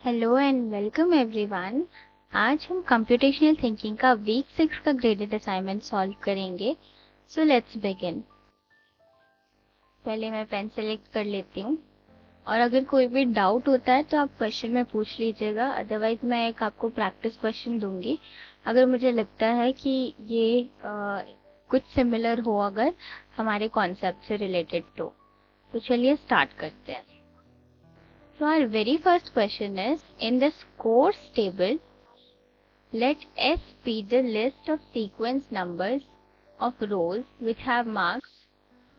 Hello and welcome everyone. आज हम computational thinking का वीक 6 का ग्रेडेड असाइनमेंट सॉल्व करेंगे। So let's begin. पहले मैं पेन सेलेक्ट कर लेती हूँ और अगर कोई भी डाउट होता है तो आप क्वेश्चन में पूछ लीजिएगा, अदरवाइज मैं एक आपको प्रैक्टिस क्वेश्चन दूंगी अगर मुझे लगता है कि ये कुछ सिमिलर हो अगर हमारे कॉन्सेप्ट से रिलेटेड। तो चलिए स्टार्ट करते हैं। So our very first question is, in this course table, let S be the list of sequence numbers of rows which have marks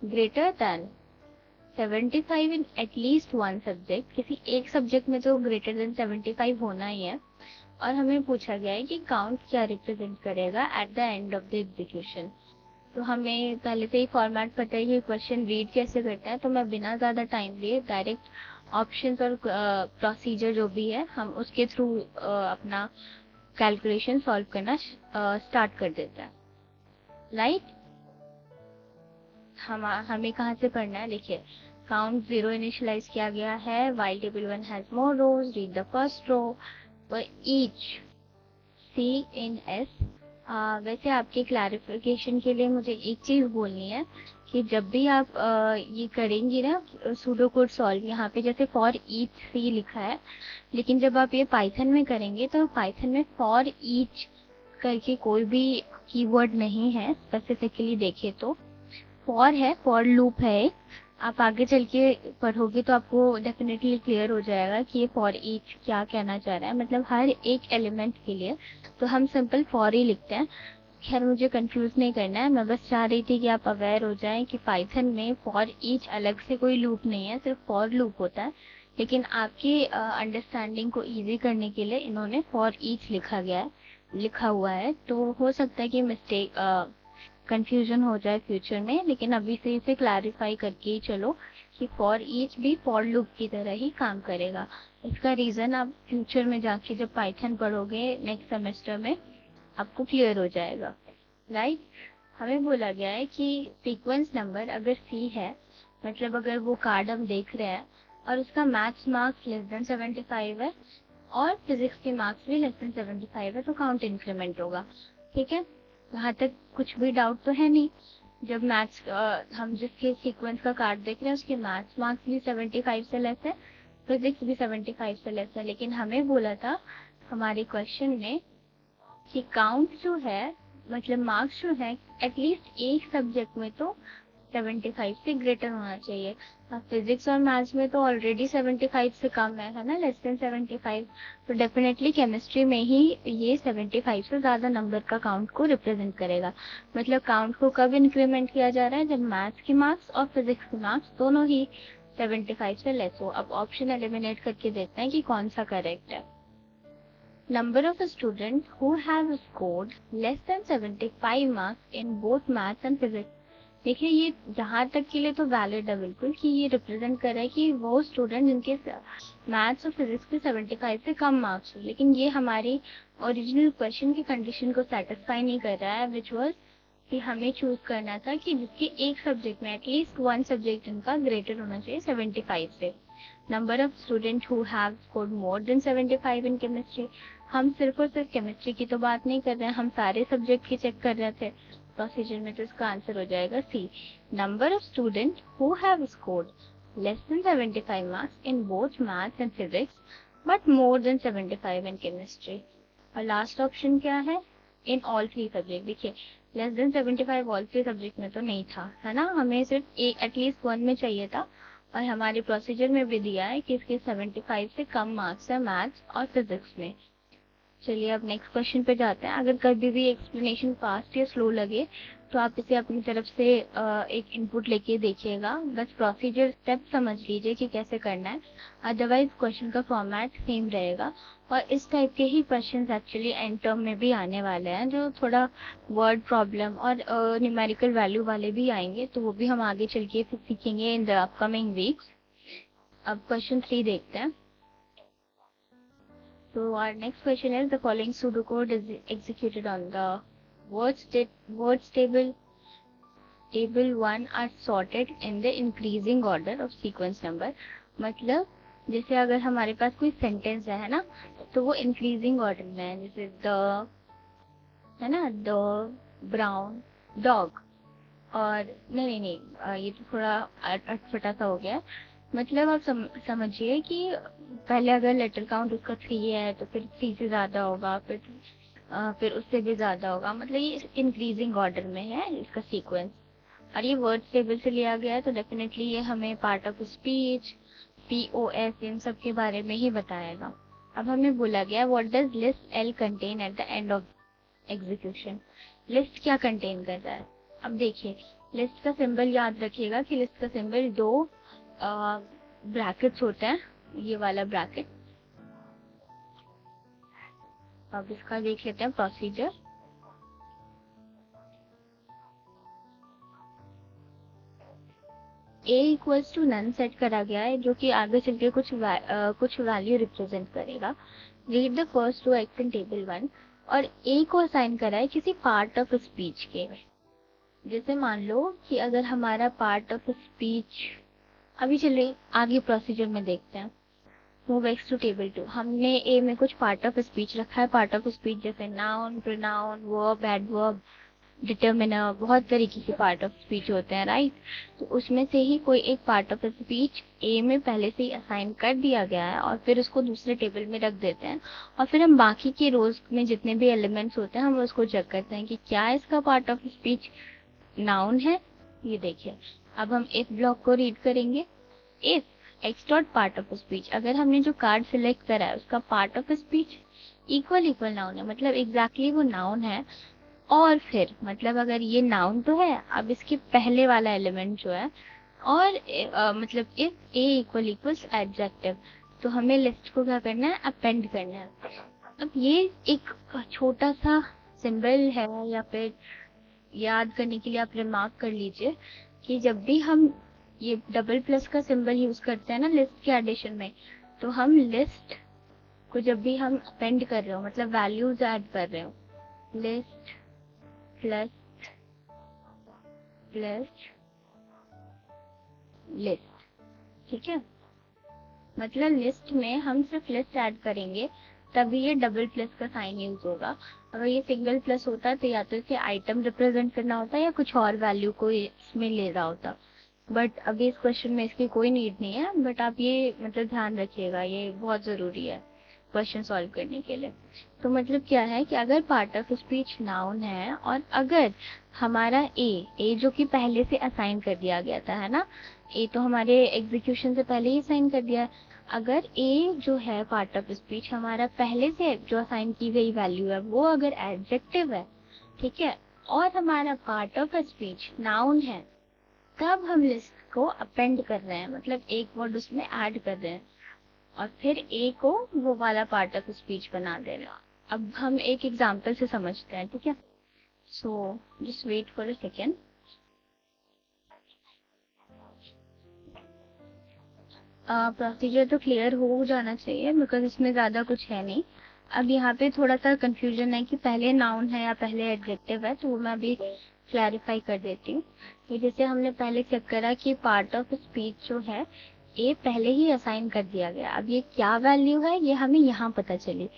greater than 75 in at least one subject। किसी एक subject में तो greater than 75 होना ही है और हमें पूछा गया है कि काउंट क्या रिप्रेजेंट करेगा at the end of the execution. तो हमें पहले से ही फॉर्मेट पता है कि क्वेश्चन रीड कैसे करता है, तो मैं बिना ज़्यादा टाइम लिए डायरेक्ट ऑप्शंस और प्रोसीजर जो भी है हम उसके थ्रू अपना कैलकुलेशन सॉल्व करना स्टार्ट कर देते हैं। राइट, हमें कहाँ से पढ़ना है? देखिए, काउंट 0 इनिशियलाइज किया गया है, while table 1 has more rows, read the first row for each C in S. वैसे आपके क्लैरिफिकेशन के लिए मुझे एक चीज़ बोलनी है कि जब भी आप ये करेंगी ना सूडो कोड सॉल्व, यहाँ पे जैसे फॉर ईच सी लिखा है, लेकिन जब आप ये पाइथन में करेंगे तो पाइथन में फॉर ईच करके कोई भी कीवर्ड नहीं है स्पेसिफिकली। देखे तो फॉर है, फॉर लूप है एक। आप आगे चल के पढ़ोगे तो आपको डेफिनेटली क्लियर हो जाएगा कि ये फॉर ईच क्या कहना चाह रहा है, मतलब हर एक एलिमेंट के लिए। तो हम सिंपल फॉर ही लिखते हैं। खैर, मुझे कंफ्यूज नहीं करना है, मैं बस चाह रही थी कि आप अवेयर हो जाएं कि पाइथन में फॉर ईच अलग से कोई लूप नहीं है, सिर्फ फॉर लूप होता है। लेकिन आपकी अंडरस्टैंडिंग को इजी करने के लिए इन्होंने फॉर ईच लिखा हुआ है। तो हो सकता है कि मिस्टेक कंफ्यूजन हो जाए फ्यूचर में, लेकिन अभी से इसे क्लैरिफाई करके ही चलो कि फॉर ईच भी फॉर लूप की तरह ही काम करेगा। इसका रीजन आप फ्यूचर में जाके जब पाइथन पढ़ोगे नेक्स्ट सेमेस्टर में आपको क्लियर हो जाएगा। राइट, हमें बोला गया है कि सीक्वेंस नंबर अगर सी है, मतलब अगर वो कार्ड हम देख रहे हैं और उसका मैथ्स मार्क्स लेस देन 75 है और फिजिक्स के मार्क्स भी लेस देन 75 है, तो काउंट इंक्रीमेंट होगा। ठीक है, वहां तक कुछ भी डाउट तो है नहीं। जब मैथ्स हम जिसके सीक्वेंस का कार्ड देख रहे हैं उसके मैथ्स मार्क्स भी 75 से लेस है, फिजिक्स भी 75 से लेस है, लेकिन हमें बोला था हमारे क्वेश्चन में कि काउंट जो है, मतलब मार्क्स जो है, एटलीस्ट एक सब्जेक्ट में तो 75 से ग्रेटर होना चाहिए। फिजिक्स और मैथ्स में तो ऑलरेडी 75 से कम है ना, लेस देन 75। तो डेफिनेटली केमिस्ट्री में ही ये 75 से ज्यादा नंबर का काउंट को रिप्रेजेंट करेगा। मतलब काउंट को कब इंक्रीमेंट किया जा रहा है? जब मैथ्स के मार्क्स और फिजिक्स के मार्क्स दोनों ही 75 से लेस हो। अब ऑप्शन एलिमिनेट करके देखते हैं कि कौन सा करेक्ट है। Number of students who have scored less than 75 marks in both maths and physics। देखिए, ये यहाँ तक के लिए तो वैलिड है बिल्कुल कि ये रिप्रेजेंट कर रहा है कि वो स्टूडेंट जिनके मैथ्स और फिजिक्स के 75 से कम मार्क्स हो, लेकिन ये हमारी ओरिजिनल क्वेश्चन की कंडीशन को सेटिस्फाई नहीं कर रहा है, विच वाज कि हमें चूज करना था कि जिसके एक सब्जेक्ट में एटलीस्ट वन सब्जेक्ट इनका ग्रेटर होना चाहिए 75 से। Number of student who have scored more than 75 in chemistry. हम सिर्फ और सिर्फ केमिस्ट्री की तो बात नहीं कर रहे हैं, हम सारे सब्जेक्ट की चेक कर रहे थे प्रोसीजर में, तो इसका आंसर हो जाएगा C. Number of student who have scored less than 75 marks in both maths and physics but more than 75 in chemistry. और लास्ट ऑप्शन क्या है? In all three subject. देखिए, less than 75 all three subject में तो नहीं था, है ना, हमें सिर्फ एक एटलीस्ट वन में चाहिए था। और हमारे प्रोसीजर में भी दिया है कि इसके 75 से कम मार्क्स है मैथ्स और फिजिक्स में। चलिए अब नेक्स्ट क्वेश्चन पे जाते हैं। अगर कभी भी एक्सप्लेनेशन फास्ट या स्लो लगे तो आप इसे अपनी तरफ से एक इनपुट लेके देखिएगा, बस प्रोसीजर स्टेप समझ लीजिए कि कैसे करना है, अदरवाइज क्वेश्चन का फॉर्मेट सेम रहेगा। और इस टाइप के ही क्वेश्चंस एक्चुअली एंड टर्म में भी आने वाले हैं, जो थोड़ा वर्ड प्रॉब्लम और न्यूमेरिकल वैल्यू वाले भी आएंगे, तो वो भी हम आगे चल के फिर सीखेंगे इन द अपकमिंग वीक्स। अब क्वेश्चन 3 देखते हैं। So our next question is, the following pseudocode is executed on the words table 1 are sorted in the increasing order of sequence number। मतलब जैसे अगर हमारे पास कोई सेंटेंस है ना, तो वो इंक्रीजिंग ऑर्डर में है, जैसे द, है ना, द ब्राउन डॉग। और नहीं नहीं नहीं, ये तो थोड़ा अटपटा सा हो गया। मतलब आप समझिए कि पहले अगर लेटर काउंट उसका 3 है तो फिर 3 से ज्यादा होगा, फिर उससे भी ज्यादा होगा, मतलब ये इंक्रीजिंग ऑर्डर में है इसका सीक्वेंस। और ये वर्ड टेबल से लिया गया है, तो डेफिनेटली ये हमें पार्ट ऑफ स्पीच, पीओएस, इन सब के बारे में ही बताएगा। अब हमें बोला गया what does list L contain at the end of execution. List क्या कंटेन कर रहा है? अब देखिए, लिस्ट का सिंबल याद रखिएगा कि लिस्ट का सिंबल 2 ब्रैकेट्स होते हैं, ये वाला ब्रैकेट। अब इसका देख लेते हैं procedure. a equals to none set करा गया है, जो कि आगे चल के कुछ वैल्यू रिप्रेजेंट करेगा। Read the first row X in table 1। और a को असाइन करा है किसी पार्ट ऑफ स्पीच के। जैसे मान लो कि अगर हमारा पार्ट ऑफ स्पीच, अभी चलिए आगे प्रोसीजर में देखते हैं। Move X to table 2। हमने ए में कुछ पार्ट ऑफ स्पीच रखा है। पार्ट ऑफ स्पीच जैसे noun, pronoun, verb, adverb, determiner, बहुत तरीके के पार्ट ऑफ स्पीच होते हैं, राइट। तो उसमें से ही कोई एक पार्ट ऑफ स्पीच ए में पहले से ही असाइन कर दिया गया है, और फिर उसको दूसरे टेबल में रख देते हैं। और फिर हम बाकी के रोज में जितने भी एलिमेंट्स होते हैं, हम उसको चेक करते हैं कि क्या इसका पार्ट ऑफ स्पीच नाउन है। ये देखिए, अब हम इफ ब्लॉक को रीड करेंगे। If x dot part of speech, अगर हमने जो कार्ड सिलेक्ट करा है उसका part of speech equal equal noun है, मतलब एग्जैक्टली वो नाउन है। और फिर मतलब अगर ये नाउन तो है, अब इसके पहले वाला एलिमेंट जो है, और मतलब if A equal equals adjective, तो हमें लिस्ट को क्या करना है, अपेंड करना है। अब ये एक छोटा सा सिंबल है, या फिर याद करने के लिए आप रिमार्क कर लीजिए कि जब भी हम ये डबल प्लस का सिंबल यूज करते हैं ना लिस्ट के एडिशन में, तो हम लिस्ट को जब भी हम अपेंड कर रहे हो, मतलब वैल्यूज ऐड कर रहे हो, लिस्ट प्लस प्लस लिस्ट, ठीक है। मतलब लिस्ट में हम सिर्फ लिस्ट ऐड करेंगे, तभी ये डबल प्लस का साइन यूज होगा। अगर ये सिंगल प्लस होता तो या तो इसे आइटम रिप्रेजेंट करना होता या कुछ और वैल्यू को इसमें ले रहा होता। बट अभी इस क्वेश्चन में इसकी कोई नीड नहीं है, बट आप ये मतलब ध्यान रखिएगा, ये बहुत जरूरी है क्वेश्चन सॉल्व करने के लिए। तो मतलब क्या है कि अगर पार्ट ऑफ स्पीच नाउन है, और अगर हमारा ए जो कि पहले से असाइन कर दिया गया था, है ना, ए तो हमारे एग्जीक्यूशन से पहले ही असाइन कर दिया है। अगर ए जो है पार्ट ऑफ स्पीच, हमारा पहले से जो असाइन की गई वैल्यू है वो अगर एडजेक्टिव है, ठीक है, और हमारा पार्ट ऑफ स्पीच नाउन है, तब हम लिस्ट को अपेंड कर रहे हैं, मतलब एक वर्ड उसमें ऐड कर रहे हैं, और फिर ए को वो वाला पार्ट ऑफ स्पीच बना दे रहे हैं। अब हम एक एग्जांपल से समझते हैं, ठीक है। So just wait for a second. Procedure तो क्लियर हो जाना चाहिए, बिकॉज इसमें ज्यादा कुछ है नहीं। अब यहाँ पे थोड़ा सा कंफ्यूजन है कि पहले नाउन है या पहले एडजेक्टिव है, तो वो मैं अभी क्लैरिफाई कर देती हूँ। तो जैसे हमने पहले चेक करा कि पार्ट ऑफ स्पीच जो है ए पहले ही असाइन कर दिया गया। अब ये क्या वैल्यू है ये हमें यहाँ पता चली।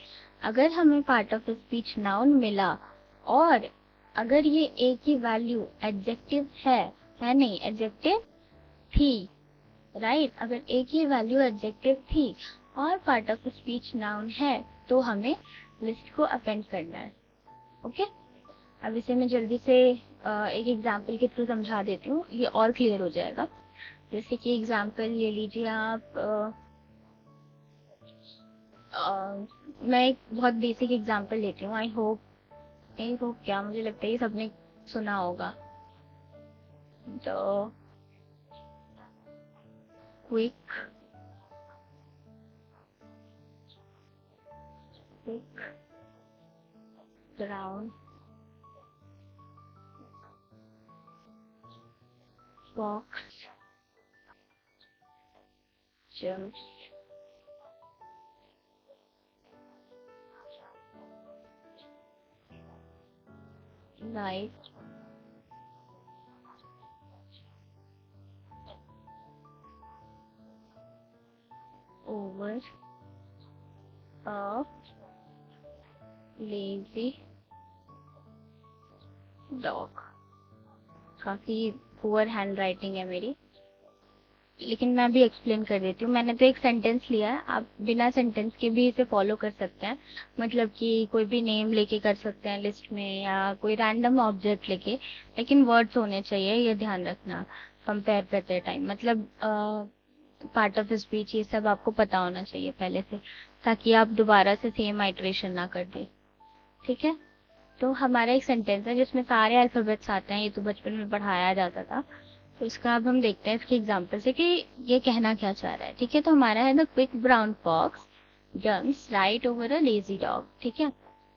अगर हमें पार्ट ऑफ स्पीच नाउन मिला, और अगर ये ए की वैल्यू एडजेक्टिव है नहीं, एडजेक्टिव थी, राइट, अगर ए की वैल्यू एडजेक्टिव थी और पार्ट ऑफ स्पीच नाउन है, तो हमें लिस्ट को अपेंड करना है। ओके, अब इसे मैं जल्दी से एक एग्जांपल के थ्रू समझा देती हूँ, ये और क्लियर हो जाएगा। जैसे कि एग्जांपल ले लीजिए आप, मैं एक बहुत बेसिक एग्जांपल लेती हूँ। आई होप क्या, मुझे लगता है ये सबने सुना होगा। तो quick quick brown fox jumps light a lazy dog. काफी पुअर हैंड राइटिंग है मेरी, लेकिन मैं भी एक्सप्लेन कर देती हूँ। मैंने तो एक सेंटेंस लिया है, आप बिना सेंटेंस के भी इसे फॉलो कर सकते हैं। मतलब कि कोई भी नेम लेके कर सकते हैं लिस्ट में, या कोई रैंडम ऑब्जेक्ट लेके, लेकिन वर्ड्स होने चाहिए, ये ध्यान रखना कंपेयर करते टाइम। मतलब पार्ट ऑफ स्पीच ये सब आपको पता होना चाहिए पहले से, ताकि आप दोबारा से सेम आइटरेशन ना कर दे। ठीक है, तो हमारा एक सेंटेंस है जिसमें सारे अल्फाबेट्स आते हैं, ये तो बचपन में पढ़ाया जाता था। तो इसका अब हम देखते हैं इसके एग्जाम्पल से कि ये कहना क्या चाह रहा है। ठीक है, तो हमारा है the quick brown fox jumps right over a lazy dog. ठीक है,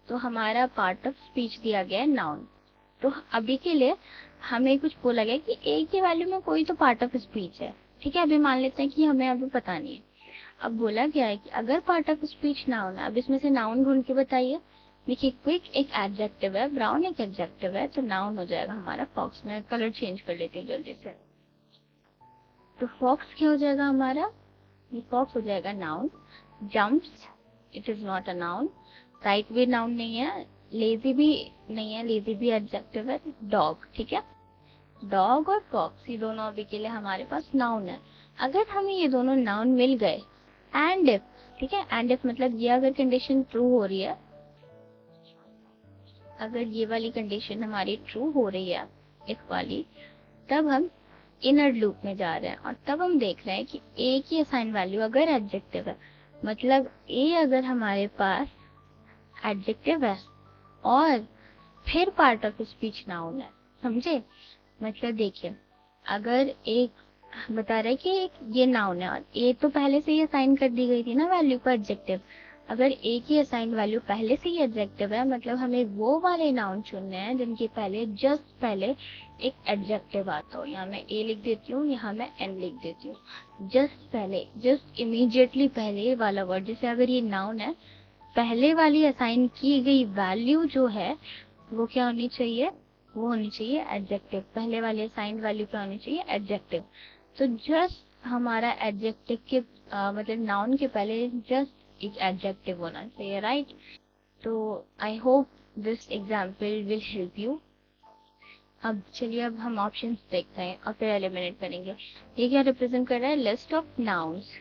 तो हमारा पार्ट ऑफ स्पीच दिया गया है नाउन। तो अभी के लिए हमें कुछ बोला गया कि ए की वैल्यू में कोई तो पार्ट ऑफ स्पीच है। ठीक है, अभी मान लेते हैं कि हमें अभी पता नहीं है। अब बोला गया है कि अगर पार्ट ऑफ स्पीच नाउन है, अब इसमें से नाउन ढूंढ के बताइए। देखिए, क्विक एक एडजेक्टिव है, ब्राउन एक एडजेक्टिव है, तो नाउन हो जाएगा हमारा फॉक्स। में कलर चेंज कर लेती हूँ जल्दी से। तो फॉक्स क्या हो जाएगा हमारा, ये फॉक्स हो जाएगा noun. Jumps, it is not a noun. Right भी नाउन नहीं है, लेजी भी नहीं है, लेजी भी एडजेक्टिव है। डॉग, ठीक है, डॉग और फॉक्स ये दोनों अभी के लिए हमारे पास नाउन है। अगर हमें ये दोनों नाउन मिल गए, एंड इफ, ठीक है, एंड इफ मतलब ये अगर कंडीशन ट्रू हो रही है, अगर ये वाली कंडीशन हमारी ट्रू हो रही है, इफ वाली, तब हम इनर लूप में जा रहे हैं, और तब हम देख रहे हैं कि ए की असाइन वैल्यू अगर एडजेक्टिव है, मतलब ए अगर हमारे पास एडजेक्टिव है और फिर पार्ट ऑफ स्पीच नाउन है। समझे, मतलब देखिए, अगर एक बता रहा है कि ये नाउन है और ए तो पहले से ही असाइन कर दी गई थी ना वैल्यू को एडजेक्टिव। अगर ए की असाइन वैल्यू पहले से ही एडजेक्टिव है, मतलब हमें वो वाले नाउन चुनने हैं जिनके पहले जस्ट पहले एक एडजेक्टिव आता हो। यहाँ मैं ए लिख देती हूँ, यहाँ मैं एन लिख देती हूँ। जस्ट पहले, जस्ट इमीडिएटली पहले वाला वर्ड, जैसे अगर ये नाउन है, पहले वाली असाइन की गई वैल्यू जो है वो क्या होनी चाहिए, वो होनी चाहिए एडजेक्टिव। पहले वाली असाइंड वैल्यू क्या होनी चाहिए, एडजेक्टिव। तो जस्ट हमारा एडजेक्टिव के मतलब नाउन के पहले जस्ट एक एडजेक्टिव होना चाहिए, राइट। तो I hope this example will help you. अब चलिए, अब हम ऑप्शंस देखते हैं और फिर एलिमिनेट करेंगे। ये क्या रिप्रेजेंट कर रहा है, लिस्ट ऑफ नाउन्स।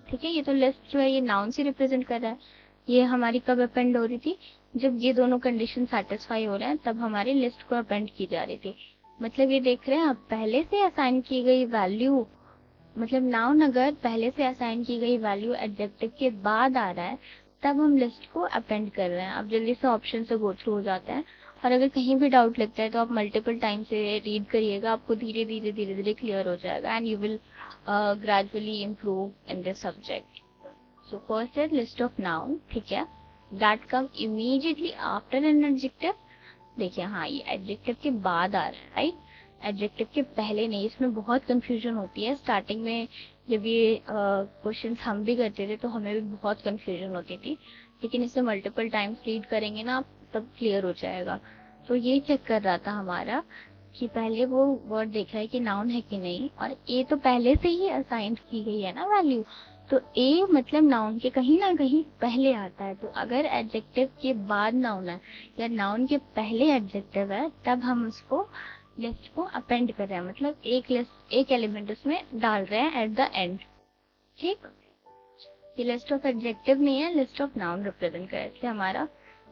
ठीक है, ये तो लिस्ट जो है ये नाउन से रिप्रेजेंट कर रहा है। ये हमारी कब अपेंड हो रही थी, जब ये दोनों कंडीशन सेटिस्फाई हो रहे हैं, तब हमारी लिस्ट को अपेंड की जा रही थी। मतलब ये देख रहे हैं आप, पहले से असाइन की गई वैल्यू, मतलब नाउन अगर पहले से असाइन की गई वैल्यू एडजेक्टिव के बाद आ रहा है, तब हम लिस्ट को अपेंड कर रहे हैं। अब जल्दी से ऑप्शन से गो थ्रू हो जाते हैं, और अगर कहीं भी डाउट लगता है तो आप मल्टीपल टाइम से रीड करिएगा, आपको धीरे धीरे धीरे धीरे क्लियर हो जाएगा, and you will gradually improve in this subject. So first is list of noun, ठीक है, that come immediately after an adjective। देखिए, हाँ, ये एडजेक्टिव के बाद आ रहा है, राइट, एडजेक्टिव के पहले नहीं। इसमें बहुत कंफ्यूजन होती है स्टार्टिंग में, जब ये क्वेश्चंस हम भी करते थे तो हमें भी बहुत कंफ्यूजन होती थी, लेकिन इसे मल्टीपल टाइम्स रीड करेंगे ना आप, तब क्लियर हो जाएगा। तो ये चेक कर रहा था हमारा कि पहले वो वर्ड देख रहा है कि नाउन है कि नहीं, और ए तो पहले से ही असाइन की गई है ना वैल्यू, तो ए मतलब नाउन के कहीं ना कहीं पहले आता है। तो अगर एडजेक्टिव के बाद नाउन है या नाउन के पहले एडजेक्टिव है, तब हम उसको लिस्ट को अपेंड कर रहे हैं, मतलब एक लिस्ट, एक एलिमेंट उसमें डाल रहे हैं एट द एंड। ठीक, ये लिस्ट ऑफ एडजेक्टिव नहीं है, लिस्ट ऑफ नाउन रिप्रेजेंट कर, इसलिए हमारा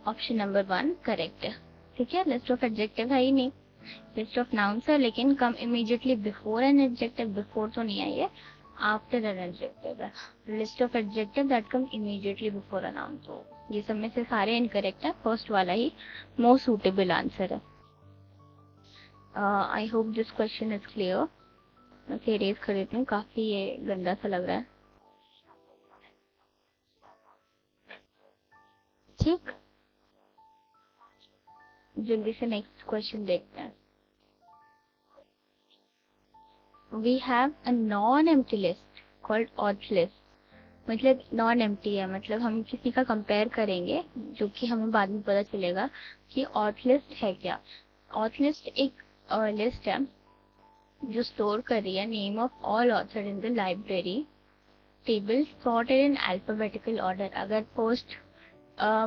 ऑप्शन नंबर 1 करेक्ट है। ठीक है, लिस्ट ऑफ एडजेक्टिव है ही नहीं, लिस्ट ऑफ नाउन्स है, लेकिन come immediately before an adjective, before तो नहीं है ये, आफ्टर एन एडजेक्टिव है। List of adjective that come immediately before a noun. तो ये सब में से सारे इनकरेक्ट है, फर्स्ट वाला ही मोस्ट सूटेबल आंसर है। I hope this question is clear. मैं फिर इरेज कर देती हूँ, काफी ये गंदा सा लग रहा है। ठीक, जल्दी से नेक्स्ट क्वेश्चन देखते हैं। We have a non-empty list called auth list। मतलब नॉन एम्प्टी है, मतलब हम किसी का कंपेयर करेंगे, जो कि हमें बाद में पता चलेगा कि ऑथ लिस्ट है क्या। ऑथ लिस्ट एक लिस्ट है जो स्टोर कर रही है name of all author in the library, table sorted in alphabetical order. अगर फर्स्ट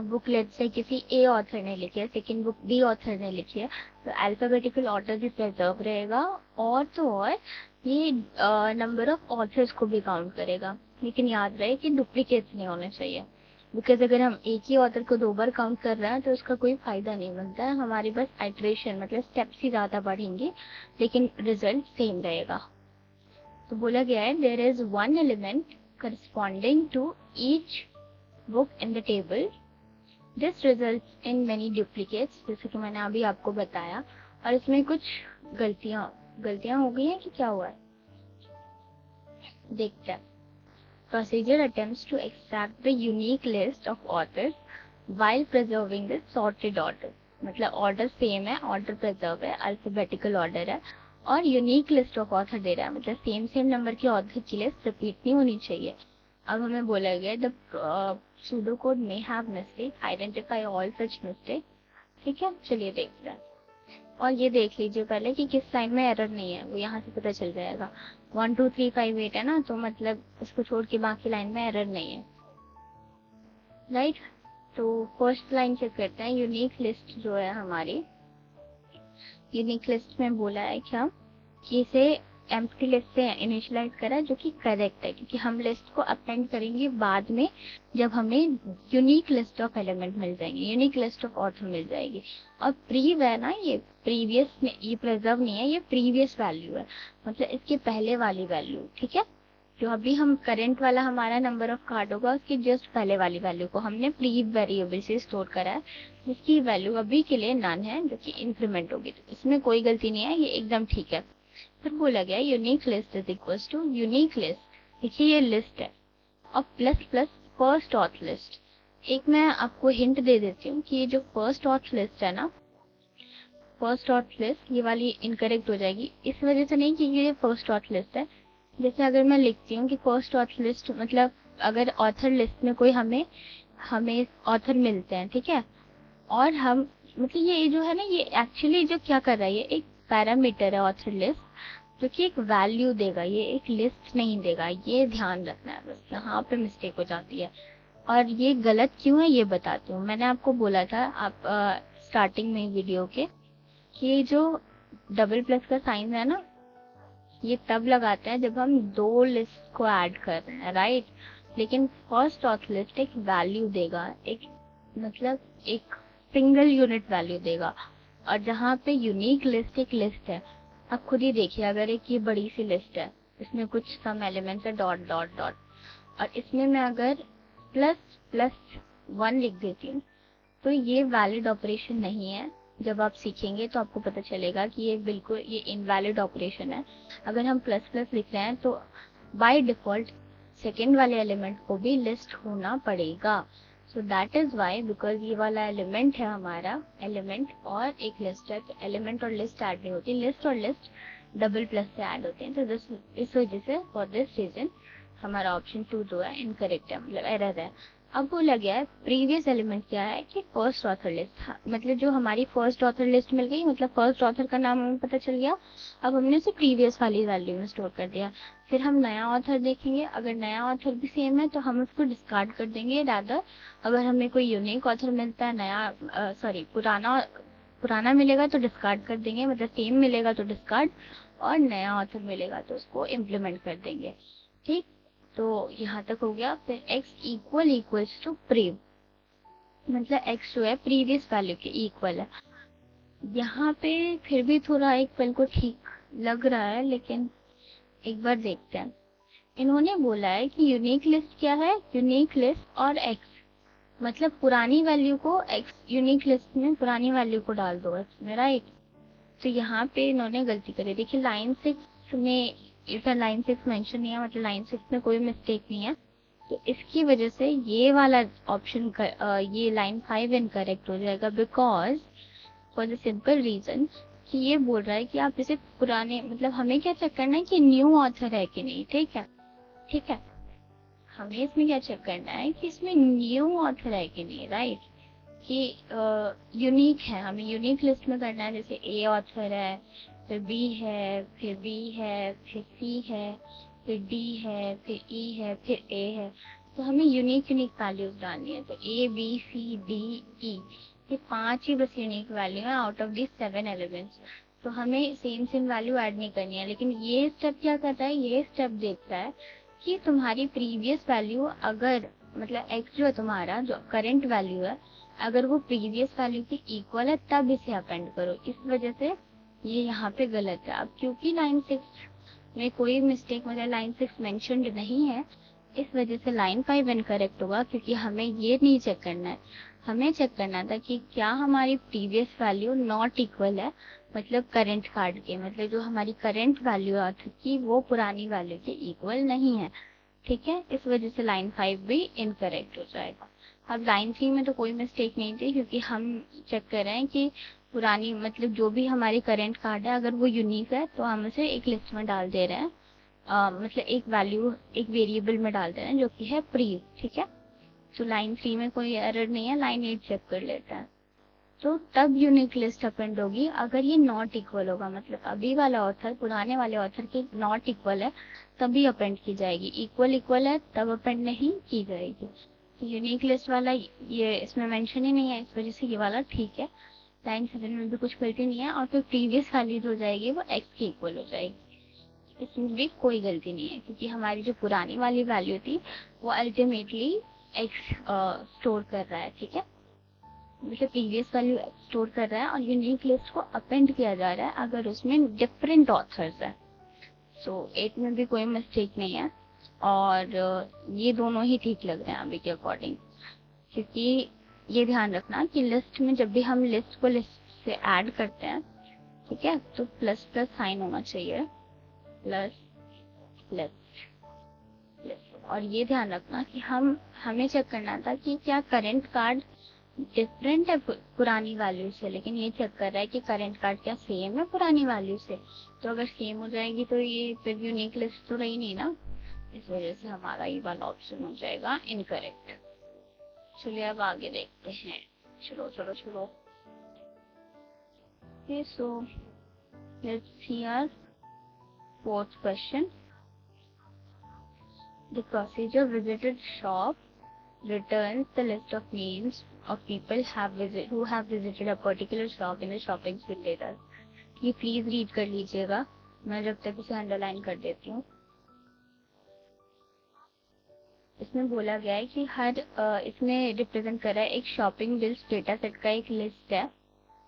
बुक लेट से किसी ए ऑथर ने लिखी है, सेकेंड बुक बी ऑथर ने लिखी है, तो अल्फाबेटिकल ऑर्डर भी प्रिजर्व रहेगा, और तो और ये नंबर ऑफ ऑथर्स को भी काउंट करेगा। लेकिन याद रहे कि डुप्लीकेट्स नहीं होने चाहिए, बिकॉज अगर हम एक ही ऑथर को 2 बार काउंट कर रहे हैं तो उसका कोई फायदा नहीं बनता है, हमारी बस आइट्रेशन मतलब स्टेप्स ही ज्यादा बढ़ेंगे, लेकिन रिजल्ट सेम रहेगा। तो बोला गया है there is one element corresponding to each book in the table, this result in many duplicates, जैसे कि मैंने अभी आपको बताया। और इसमें कुछ गलतियां हो गई हैं कि क्या हुआ है, देखते हैं। Procedure attempts to extract the unique list of authors while preserving the sorted order। मतलब ऑर्डर सेम है, ऑर्डर प्रिजर्व है, अल्फाबेटिकल ऑर्डर है, और यूनिक लिस्ट ऑफ ऑथर दे रहा है, मतलब सेम नंबर की ऑथर की लिस्ट रिपीट नहीं होनी चाहिए। अब हमें बोला गया the pseudo code may have mistake, identify all such mistake. ठीक है, चलिए देखते हैं। और ये देख लीजिए पहले कि किस लाइन में एरर नहीं है, वो यहाँ से पता चल जाएगा। 1 2 3 5 8 है ना, तो मतलब उसको छोड़ के बाकी लाइन में एरर नहीं है, राइट। तो फर्स्ट लाइन चेक करते हैं। यूनिक लिस्ट जो है हमारी, यूनिक लिस्ट में बोला है क्या कि इसे एम्प्टी लिस्ट से इनिशियलाइज करा, जो कि करेक्ट है, क्योंकि हम लिस्ट को अपेंड करेंगे बाद में जब हमें यूनिक लिस्ट ऑफ एलिमेंट मिल जाएंगे, यूनिक लिस्ट ऑफ ऑथर मिल जाएगी। और प्रीव है ना, ये प्रीवियस में, ये प्रिजर्व नहीं है, ये प्रीवियस वैल्यू है, मतलब इसके पहले वाली वैल्यू। ठीक है, जो अभी हम करंट वाला हमारा नंबर ऑफ कार्ड होगा उसकी जस्ट पहले वाली वैल्यू को हमने प्रीव वेरिएबल से स्टोर करा है, जिसकी वैल्यू अभी के लिए नन है, जो कि इंक्रीमेंट होगी। तो इसमें कोई गलती नहीं है, ये एकदम ठीक है। फिर बोला गया unique list is equal to unique list, देखिए ये लिस्ट है, और plus plus first of list. एक मैं आपको हिंट दे देती हूँ कि ये जो फर्स्ट ऑथ लिस्ट है ना, फर्स्ट ऑथ लिस्ट ये वाली इनकरेक्ट हो जाएगी, इस वजह से नहीं कि ये फर्स्ट ऑथ लिस्ट है। जैसे अगर मैं लिखती हूँ कि फर्स्ट ऑथ लिस्ट, मतलब अगर ऑथर लिस्ट में कोई हमें ऑथर मिलते हैं, ठीक है, और हम मतलब ये जो है ना, ये एक्चुअली जो क्या कर रहा है, ये एक पैरामीटर है ऑथर लिस्ट, जो कि एक वैल्यू देगा, ये एक लिस्ट नहीं देगा, ये ध्यान रखना है, बस यहाँ पे मिस्टेक हो जाती है। और ये गलत क्यों है ये बताती हूँ। मैंने आपको बोला था आप स्टार्टिंग में वीडियो के कि जो डबल प्लस का साइन है ना, ये तब लगाते हैं जब हम 2 लिस्ट को ऐड कर रहे हैं, राइट। लेकिन फर्स्ट ऑथ लिस्ट एक वैल्यू देगा, एक मतलब एक सिंगल यूनिट वैल्यू देगा। और जहाँ पे यूनिक लिस्ट एक लिस्ट है, आप खुद ही देखिए, अगर एक ये बड़ी सी लिस्ट है, इसमें कुछ सम एलिमेंट्स है डॉट डॉट डॉट, और इसमें मैं अगर प्लस प्लस 1 लिख देती हूँ, तो ये वैलिड ऑपरेशन नहीं है। जब आप सीखेंगे तो आपको पता चलेगा कि ये बिल्कुल ये इनवैलिड ऑपरेशन है। अगर हम प्लस प्लस लिख रहे हैं तो बाय डिफॉल्ट सेकेंड वाले एलिमेंट को भी लिस्ट होना पड़ेगा। So that is why, because ये वाला एलिमेंट है हमारा, एलिमेंट और एक लिस्ट है, तो एलिमेंट और लिस्ट ऐड नहीं होती, लिस्ट और लिस्ट डबल प्लस से ऐड होते हैं। तो इस वजह से फॉर दिस रीजन हमारा ऑप्शन 2 जो है इनकरेक्ट है, मतलब एरर है। अब बोला गया है प्रीवियस एलिमेंट क्या है कि फर्स्ट ऑथर लिस्ट, मतलब जो हमारी फर्स्ट ऑथर लिस्ट मिल गई, मतलब फर्स्ट ऑथर का नाम हमें पता चल गया, अब हमने उसे प्रीवियस वाली वैल्यू में स्टोर कर दिया। फिर हम नया ऑथर देखेंगे, अगर नया ऑथर भी सेम है तो हम उसको डिस्कार्ड कर देंगे। रादर अगर हमें कोई यूनिक ऑथर मिलता है, नया पुराना मिलेगा तो डिस्कार्ड कर देंगे, मतलब सेम मिलेगा तो डिस्कार्ड, और नया ऑथर मिलेगा तो उसको इम्प्लीमेंट कर देंगे। ठीक, तो यहाँ तक हो गया। फिर x इक्वल्स टू प्रीव, मतलब x जो है प्रीवियस वैल्यू के इक्वल है। यहाँ पे फिर भी थोड़ा एक पल को ठीक लग रहा है, लेकिन एक बार देखते हैं। इन्होंने बोला है कि यूनिक लिस्ट क्या है, यूनिक लिस्ट और x, मतलब पुरानी वैल्यू को x यूनिक लिस्ट में पुरानी वैल्यू को डाल दो x में, राइट। तो यहाँ पे इन्होंने गलती करी। देखिए लाइन 6 में इधर लाइन 6 मेंशन नहीं है, मतलब लाइन 6 में कोई मिस्टेक नहीं है, तो इसकी वजह से ये वाला ऑप्शन ये लाइन 5 इनकरेक्ट हो जाएगा, because for the simple reason कि ये बोल रहा है कि आप इसे पुराने, मतलब हमें क्या चेक करना है कि न्यू ऑथर है कि नहीं। ठीक है, ठीक है, हमें इसमें क्या चेक करना है कि इसमें न्यू ऑथर है कि नहीं, राइट, कि यूनिक है, हमें यूनिक लिस्ट में करना है। जैसे ए ऑथर है, फिर बी है, फिर बी है, फिर सी है, फिर डी है, फिर ई है, फिर ए है। तो हमें यूनिक वैल्यूज डालनी है। तो ए बी सी डी ई, ये 5 ही बस यूनिक वैल्यू है आउट ऑफ दी 7 एलिमेंट्स। तो हमें सेम वैल्यू ऐड नहीं करनी है। लेकिन ये स्टेप क्या करता है, ये स्टेप देखता है कि तुम्हारी प्रीवियस वैल्यू अगर मतलब x जो है तुम्हारा जो करंट वैल्यू है, अगर वो प्रीवियस वैल्यू के इक्वल है तब इसे अपेंड करो। इस वजह से ये यहाँ पे गलत है। अब क्योंकि लाइन 6 में कोई मिस्टेक मतलब लाइन 6 मेंशन्ड नहीं है, इस वजह से लाइन 5 इनकरेक्ट होगा। क्योंकि हमें ये नहीं चेक करना है, हमें चेक करना था कि क्या हमारी प्रीवियस वैल्यू नॉट इक्वल है, मतलब करंट कार्ड के, मतलब जो हमारी करंट वैल्यू आ थी वो पुरानी वैल्यू के इक्वल नहीं है। ठीक है, इस वजह से लाइन 5 भी इनकरेक्ट हो जाएगा। अब लाइन 3 में तो कोई मिस्टेक नहीं थी, क्योंकि हम चेक कर रहे हैं कि पुरानी मतलब जो भी हमारी करंट कार्ड है अगर वो यूनिक है तो हम उसे एक लिस्ट में डाल दे रहे हैं। मतलब एक वैल्यू एक वेरिएबल में डाल दे रहे हैं जो कि है प्री। ठीक है, तो लाइन 3 में कोई एरर नहीं है। लाइन 8 चेक कर लेते हैं। तो तब यूनिक लिस्ट अपेंड होगी अगर ये नॉट इक्वल होगा, मतलब अभी वाला ऑथर पुराने वाले ऑथर के नॉट इक्वल है तभी अपेंड की जाएगी। इक्वल इक्वल है तब अपेंड नहीं की जाएगी। तो यूनिक लिस्ट वाला ये इसमें मेंशन ही नहीं है, इस वजह से ये वाला ठीक है। लाइन 7 में भी कुछ गलती नहीं है। और फिर प्रीवियस वैल्यू जो जाएगी वो x के इक्वल हो जाएगी, इसमें भी कोई गलती नहीं है। क्योंकि हमारी जो पुरानी वाली वैल्यू थी वो अल्टीमेटली x स्टोर कर रहा है। ठीक है, मतलब प्रीवियस वैल्यू स्टोर कर रहा है और यूनिक लिस्ट को अपेंड किया जा रहा है अगर उसमें डिफरेंट ऑथर्स है। सो 8 में भी कोई मिस्टेक नहीं है। और ये दोनों ही ठीक लग रहे हैं अभी के अकॉर्डिंग। क्योंकि ये ध्यान रखना कि लिस्ट में जब भी हम लिस्ट को लिस्ट से ऐड करते हैं, ठीक है, तो प्लस प्लस साइन होना चाहिए, प्लस प्लस प्लस। और ये ध्यान रखना कि हमें चेक करना था कि क्या करंट कार्ड डिफरेंट है पुरानी वैल्यू से, लेकिन ये चेक कर रहा है कि करंट कार्ड क्या सेम है पुरानी वैल्यू से। तो अगर सेम हो जाएगी तो ये फिर यूनिक लिस्ट तो रही नहीं ना, इस वजह से हमारा ये वाला ऑप्शन हो जाएगा इनकरेक्ट। चलिए अब आगे देखते हैं। चलो चलो चलो। Okay, so let's see our fourth question. The procedure visited shop returns the list of names of people who have visited a particular shop in the shopping street data. ये प्लीज रीड कर लीजिएगा, मैं जब तक इसे underline कर देती हूँ। इसमें बोला गया है कि इसमें रिप्रेजेंट कर रहा है एक शॉपिंग लिस्ट डेटा सेट का एक लिस्ट है।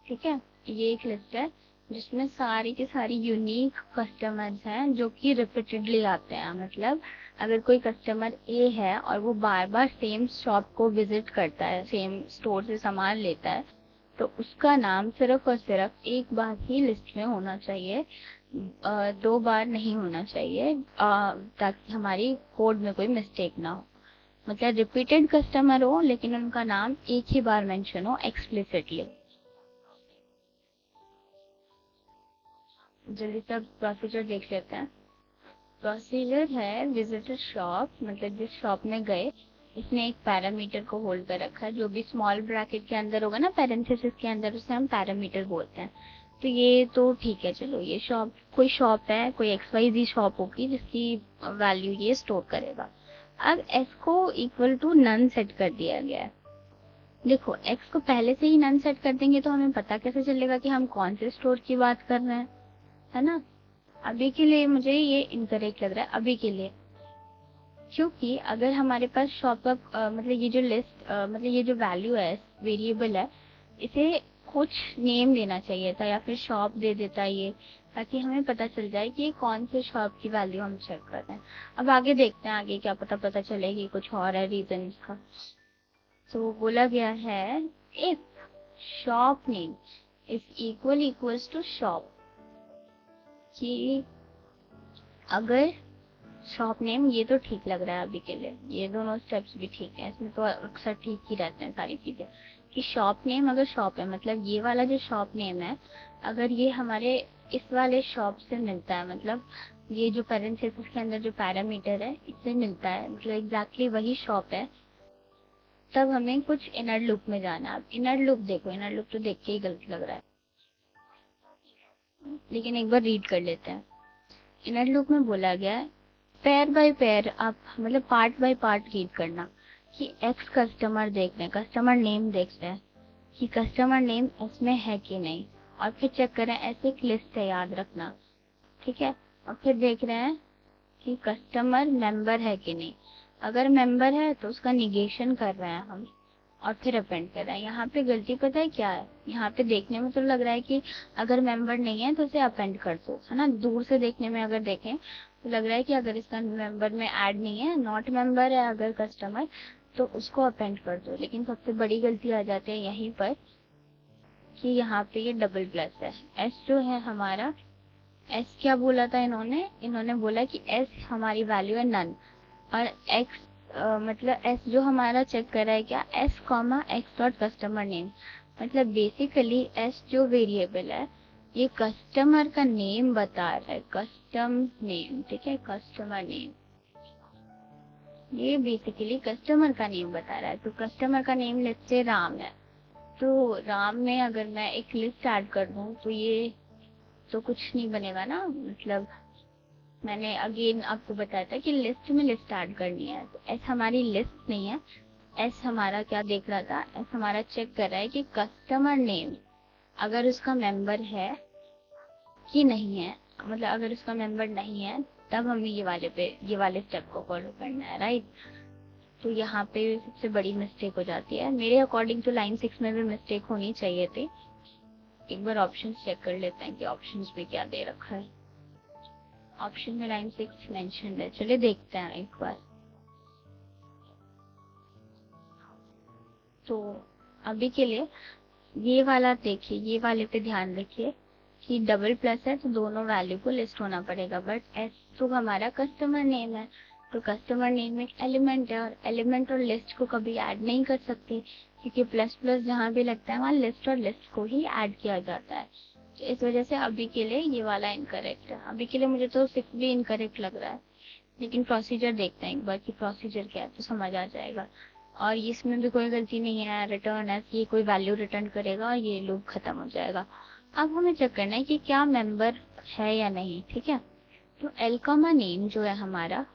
ठीक है, ये एक लिस्ट है जिसमें सारी की सारी यूनिक कस्टमर्स हैं जो कि रिपीटेडली आते हैं। मतलब अगर कोई कस्टमर ए है और वो बार बार सेम शॉप को विजिट करता है, सेम स्टोर से सामान लेता है, तो उसका नाम सिर्फ और सिर्फ एक बार ही लिस्ट में होना चाहिए, 2 बार नहीं होना चाहिए, ताकि हमारी कोड में कोई मिस्टेक ना हो। मतलब रिपीटेड कस्टमर हो लेकिन उनका नाम एक ही बार मेंशन हो एक्सप्लिसिटली। जल्दी तक प्रोसीजर देख लेते हैं। प्रोसीजर है विजिटर शॉप, मतलब जिस शॉप में गए इसने एक पैरामीटर को होल्ड कर रखा है, जो भी स्मॉल ब्रैकेट के अंदर होगा ना पैरेंथेसिस के अंदर, उसे हम पैरामीटर बोलते हैं। तो ये तो ठीक है, चलो ये कोई शॉप है, कोई XYZ शॉप होगी जिसकी वैल्यू ये स्टोर करेगा। अब x को इक्वल टू नन सेट कर दिया गया है। देखो x को पहले से ही नन सेट कर देंगे तो हमें पता कैसे चलेगा कि हम कौन से स्टोर की बात कर रहे हैं, है ना। अभी के लिए मुझे ये इनकरेक्ट लग रहा है, अभी के लिए। क्योंकि अगर हमारे पास शॉप का मतलब ये जो लिस्ट मतलब ये जो वैल्यू है वेरिएबल है, इसे कुछ नेम देना चाहिए था या फिर शॉप दे देता ये, ताकि हमें पता चल जाए कि कौन से शॉप की वैल्यू हम चेक कर रहे हैं। अब आगे देखते हैं, आगे क्या पता चलेगी कुछ और है रीजन इसका। तो बोला गया है if shop name is equals to shop, कि अगर शॉप नेम, ये तो ठीक लग रहा है अभी के लिए, ये दोनों स्टेप्स भी ठीक है, इसमें तो अक्सर ठीक ही रहते हैं सारी चीजें। कि शॉप नेम अगर शॉप है, मतलब ये वाला जो शॉप नेम है अगर ये हमारे इस वाले शॉप से मिलता है, मतलब ये जो पैरेंथेसिस के अंदर जो पैरामीटर है इससे मिलता है, मतलब एग्जैक्टली वही शॉप है, तब हमें कुछ इनर लूप में जाना है। अब इनर लूप देखो, इनर लूप तो देख के ही गलत लग रहा है, लेकिन एक बार रीड कर लेते हैं। इनर लूप में बोला गया है पेयर बाय पेयर आप मतलब पार्ट बाय पार्ट रीड करना कि एक्स कस्टमर देख रहे हैं, कस्टमर नेम देख रहे हैं कि कस्टमर नेम इसमें है कि नहीं, और फिर चेक करें, ऐसे एक लिस्ट है याद रखना, ठीक है। और फिर देख रहे हैं कि कस्टमर मेंबर है कि नहीं, अगर मेंबर है तो उसका निगेशन कर रहे हैं हम, और फिर अपेंड कर रहे हैं। यहाँ पे गलती पता है क्या है, यहाँ पे देखने में तो लग रहा है कि अगर मेंबर नहीं है तो उसे अपेंड कर दो, है ना। दूर से देखने में अगर देखें तो लग रहा है कि अगर इसका मेंबर में ऐड नहीं है, नॉट मेंबर है अगर कस्टमर, तो उसको अपेंड कर दो। लेकिन सबसे बड़ी गलती आ जाती है यहीं पर कि यहाँ पे ये डबल प्लस है। एस जो है हमारा, एस क्या बोला था इन्होंने, इन्होंने बोला कि एस हमारी वैल्यू है नन, और एक्स मतलब एस जो हमारा चेक कर रहा है क्या, S comma x dot customer name, मतलब बेसिकली एस जो वेरिएबल है ये कस्टमर का नेम बता रहा है, कस्टम नेम, ठीक है, कस्टमर नेम, ये बेसिकली कस्टमर का नेम बता रहा है। तो कस्टमर का नेम लेट्स से राम है, तो राम में अगर मैं एक लिस्ट ऐड कर दूं तो ये तो कुछ नहीं बनेगा ना, मतलब मैंने अगेन आपको बताया था कि लिस्ट में लिस्ट ऐड करनी है, तो एस हमारी लिस्ट नहीं है, एस हमारा क्या देख रहा था, एस हमारा चेक कर रहा है कि कस्टमर नेम अगर उसका मेंबर है कि नहीं है, मतलब अगर उसका मेंबर नहीं है तब हमें ये वाले स्टेप को फॉलो करना है, राइट। तो यहाँ पे सबसे बड़ी मिस्टेक हो जाती है, मेरे अकॉर्डिंग तो लाइन 6 में भी मिस्टेक होनी चाहिए थी। एक बार ऑप्शंस चेक कर लेते हैं कि ऑप्शंस में क्या दे रखा है। ऑप्शन में लाइन 6 मेंशन्ड है, चलिए देखते हैं एक बार। तो अभी के लिए ये वाला देखिए, ये वाले पे ध्यान रखिए कि डबल प्लस है तो दोनों वैल्यू को लिस्ट होना पड़ेगा, बट एस तो हमारा कस्टमर नेम है, तो कस्टमर नेम एक एलिमेंट है, और एलिमेंट और लिस्ट को कभी ऐड नहीं कर सकते, क्योंकि प्लस प्लस जहाँ भी लगता है वहाँ लिस्ट और लिस्ट को ही ऐड किया जाता है। तो इस वजह से अभी के लिए ये वाला इनकरेक्ट है। अभी के लिए मुझे तो 6 भी इनकरेक्ट लग रहा है, लेकिन प्रोसीजर देखते हैं एक बार कि प्रोसीजर क्या है तो समझ आ जाएगा। और इसमें भी कोई गलती नहीं है, रिटर्न एस ये कोई वैल्यू रिटर्न करेगा और ये लूप खत्म हो जाएगा। अब हमें चेक करना है कि क्या मेंबर है या नहीं, ठीक है। तो एल कॉमा नेम जो है हमारा,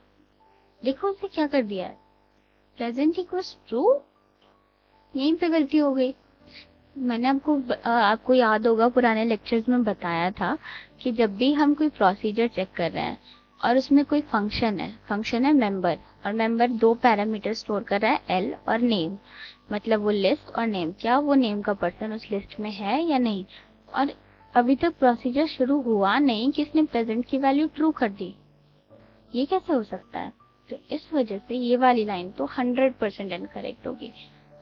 देखो उसे क्या कर दिया है, प्रेजेंट इक्वल्स ट्रू, यहीं पे गलती हो गई। मैंने आपको याद होगा पुराने लेक्चर्स में बताया था कि जब भी हम कोई प्रोसीजर चेक कर रहे हैं और उसमें कोई फंक्शन है मेंबर, और मेंबर 2 पैरामीटर स्टोर कर रहा है, एल और नेम, मतलब वो लिस्ट और नेम, क्या वो नेम का पर्सन उस लिस्ट में है या नहीं। और अभी तक प्रोसीजर शुरू हुआ नहीं कि इसने प्रेजेंट की वैल्यू ट्रू कर दी, ये कैसे हो सकता है। तो इस वजह से ये वाली लाइन तो 100% इनकरेक्ट होगी।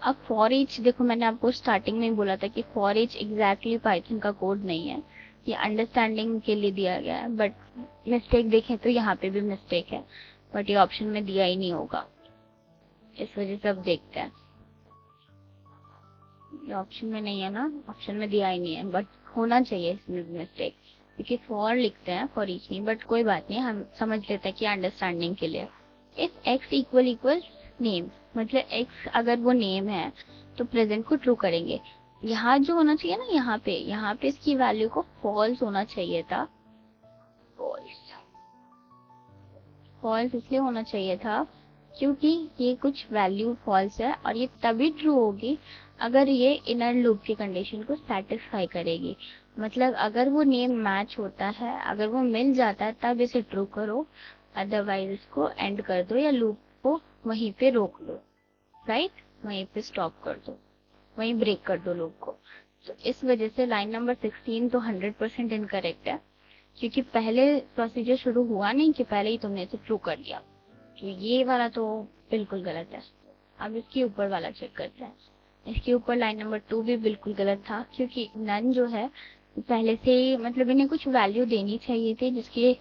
अब फॉर ईच, देखो मैंने आपको स्टार्टिंग में ही बोला था कि फॉर ईच एग्जैक्टली पाइथन का कोड नहीं है, ये अंडरस्टैंडिंग के लिए दिया गया है, बट मिस्टेक देखें तो यहाँ पे भी मिस्टेक है, बट ये ऑप्शन में दिया ही नहीं होगा, इस वजह से अब देखते हैं। ये ऑप्शन में नहीं है ना, ऑप्शन में दिया ही नहीं है, बट होना चाहिए इसमें भी मिस्टेक, क्योंकि फॉर लिखते हैं फॉर ईच नहीं, बट कोई बात नहीं, हम समझ लेते हैं कि अंडरस्टैंडिंग के लिए। If x equal equal name, मतलब एक्स अगर वो नेम है तो प्रेजेंट को ट्रू करेंगे। यहाँ जो होना चाहिए ना, यहाँ पे इसकी वैल्यू को फॉल्स होना चाहिए था, फॉल्स इसलिए होना चाहिए था क्योंकि ये कुछ वैल्यू फॉल्स है, और ये तभी ट्रू होगी अगर ये इनर लूप की कंडीशन को सेटिस्फाई करेगी। मतलब अगर वो नेम मैच होता है, अगर वो मिल जाता है तब इसे ट्रू करो, अदरवाइज इसको एंड कर दो या लूप को वहीं पे रोक दो, राइट, वहीं पे स्टॉप कर दो, वहीं ब्रेक कर दो लूप को। तो इस वजह से लाइन नंबर 16 तो 100% इनकरेक्ट है, क्योंकि पहले प्रोसीजर शुरू हुआ नहीं कि पहले ही तुमने इसे ट्रू कर दिया, तो ये वाला तो बिल्कुल गलत है। अब इसके ऊपर वाला चेक करते हैं। इसके ऊपर लाइन नंबर 2 भी बिल्कुल गलत था, क्योंकि नन जो है पहले से, मतलब इन्हें कुछ वैल्यू देनी चाहिए थी जिसकी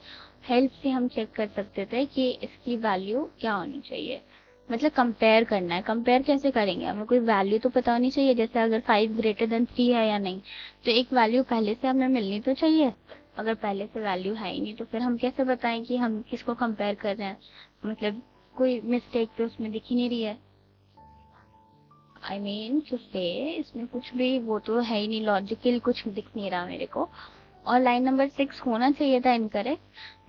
हेल्प से हम चेक कर सकते थे कि इसकी वैल्यू क्या होनी चाहिए, मतलब कंपेयर करना है। कंपेयर कैसे करेंगे, हमें कोई वैल्यू तो पता होनी चाहिए, जैसे अगर 5 ग्रेटर देन 3 है या नहीं, तो एक वैल्यू पहले से हमें मिलनी तो चाहिए। अगर पहले से वैल्यू है ही नहीं तो फिर हम कैसे बताएं कि हम किसको कंपेयर कर रहे हैं, मतलब कोई मिस्टेक तो उसमें दिख ही नहीं रही है। आई मीन टू से इसमें कुछ भी वो तो है ही नहीं, लॉजिकल कुछ दिख नहीं रहा मेरे को। और लाइन नंबर 6 होना चाहिए था इनकरेक्ट,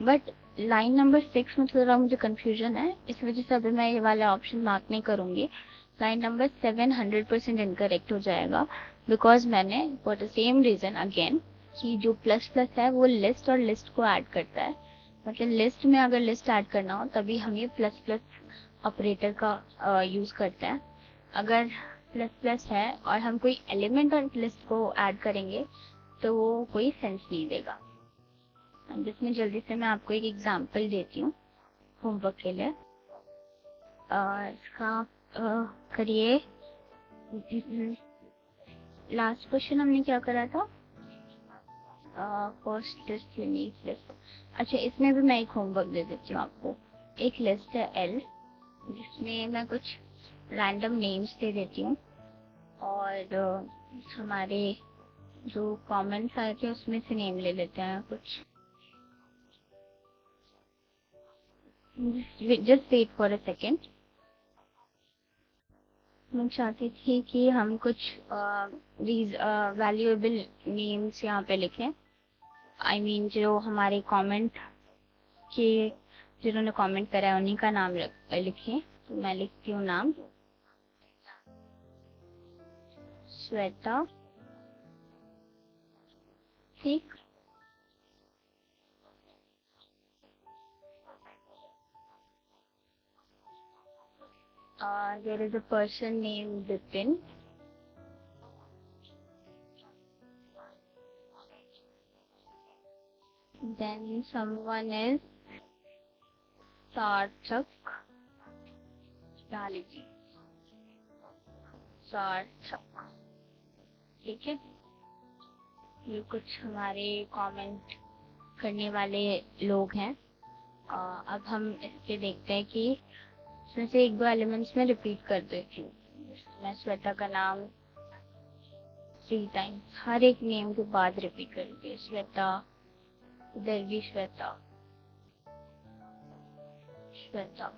बट लाइन नंबर 6 में थोड़ा मुझे कंफ्यूजन है, इस वजह से अभी मैं ये वाला ऑप्शन मार्क नहीं करूंगी। लाइन नंबर 7 100% इनकरेक्ट हो जाएगा, बिकॉज मैंने for the same reason again कि जो प्लस प्लस है वो लिस्ट और लिस्ट को ऐड करता है, मतलब लिस्ट में अगर लिस्ट ऐड करना हो तभी हम ये प्लस प्लस ऑपरेटर का यूज करते हैं। अगर प्लस प्लस है और हम कोई एलिमेंट और लिस्ट को ऐड करेंगे तो वो कोई सेंस नहीं देगा। जिसमें जल्दी से मैं आपको एक एग्जांपल देती हूँ होमवर्क के लिए। इसका करिए। लास्ट क्वेश्चन हमने क्या करा था? First list unique list. अच्छा, इसमें भी मैं एक होमवर्क दे देती हूँ आपको। एक लिस्ट है एल, जिसमें मैं कुछ रैंडम नेम्स दे देती हूँ और हमारे जो कमेंट्स आए थे उसमें से नेम ले लेते हैं कुछ। Just wait for a second. मैं चाहती थी कि हम कुछ वैल्यूएबल नेम्स यहाँ पे लिखें। आई मीन जो हमारे कमेंट के, जिन्होंने कमेंट करा है उन्हीं का नाम लिखें। तो मैं लिखती हूँ नाम श्वेता। ठीक। There is a person name Vipin. Then someone is Sarthak. Sarthak. ठीक है, ये कुछ हमारे कमेंट करने वाले लोग हैं। अब हम इस पे देखते हैं कि इसमें से एक दो एलिमेंट्स में रिपीट कर देती हूँ। मैं श्वेता का नाम 3 टाइम्स हर एक नेम के बाद रिपीट करूँगी। श्वेता, इधर भी श्वेता, श्वेता।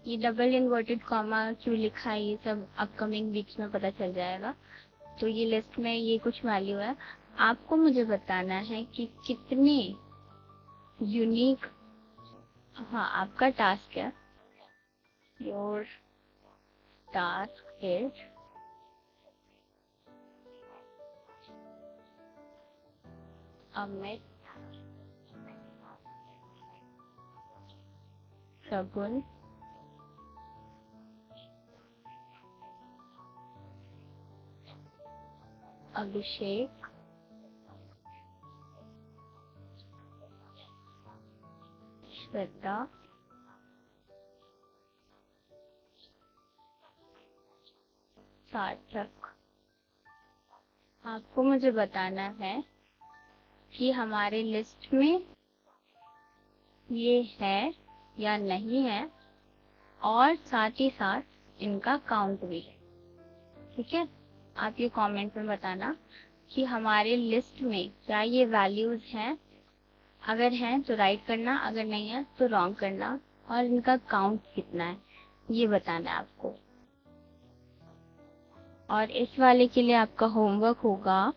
ये डबल इन्वर्टेड कॉमा क्यों लिखा है ये सब अपकमिंग वीक्स में पता चल जाएगा। तो ये लिस्ट में ये कुछ वैल्यू है, आपको मुझे बताना है कि कितने यूनिक। हाँ, आपका टास्क है, योर टास्क इज अमित, शगुन, अभिषेक, श्वेता, सार्थक। आपको मुझे बताना है कि हमारे लिस्ट में ये है या नहीं है, और साथ ही साथ इनका काउंट भी है। ठीक है, आप ये कमेंट में बताना कि हमारे लिस्ट में क्या ये वैल्यूज हैं। अगर हैं तो राइट करना, अगर नहीं है तो रॉन्ग करना, और इनका काउंट कितना है ये बताना है आपको। और इस वाले के लिए आपका होमवर्क होगा,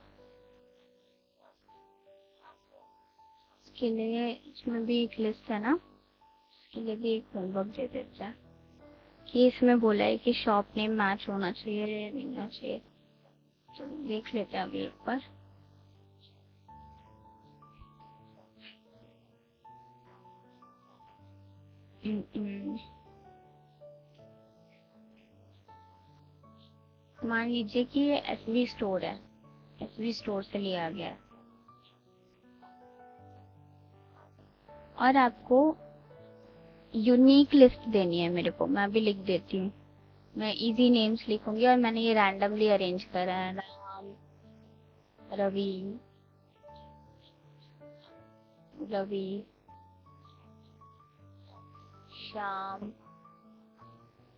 इसके लिए इसमें भी एक लिस्ट है ना, इसके लिए भी एक होमवर्क दे देते हैं कि इसमें बोला है कि शॉप नेम मैच होना चाहिए या नहीं होना चाहिए। तो देख लेते हैं अभी एक बार। मान लीजिए कि ये एसवी स्टोर है, एसवी स्टोर से लिया गया है, और आपको यूनिक लिस्ट देनी है मेरे को। मैं भी लिख देती हूँ, मैं इजी नेम्स लिखूंगी और मैंने ये रैंडमली अरेंज करा है। राम, रवि, रवि, श्याम,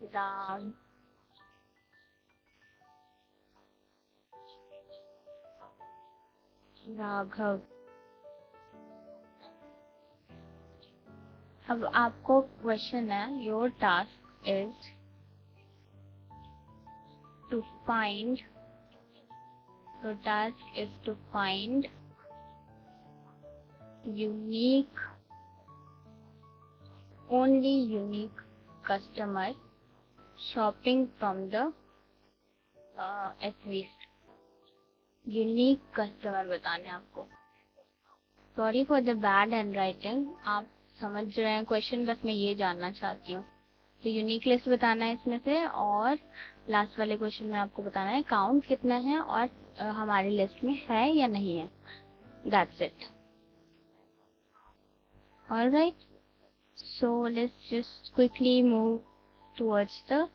राम, राघव। अब आपको क्वेश्चन है, your task is to find, your task is to find unique, only unique customer shopping from the at least unique customer बताने हैं आपको। Sorry for the bad hand writing, आप समझ रहे हैं क्वेश्चन, बस मैं ये जानना चाहती हूँ। तो यूनिक लिस्ट बताना है इसमें से, और लास्ट वाले क्वेश्चन में आपको बताना है काउंट कितना है और हमारी लिस्ट में है या नहीं है। That's it. Alright, so let's just quickly move towards the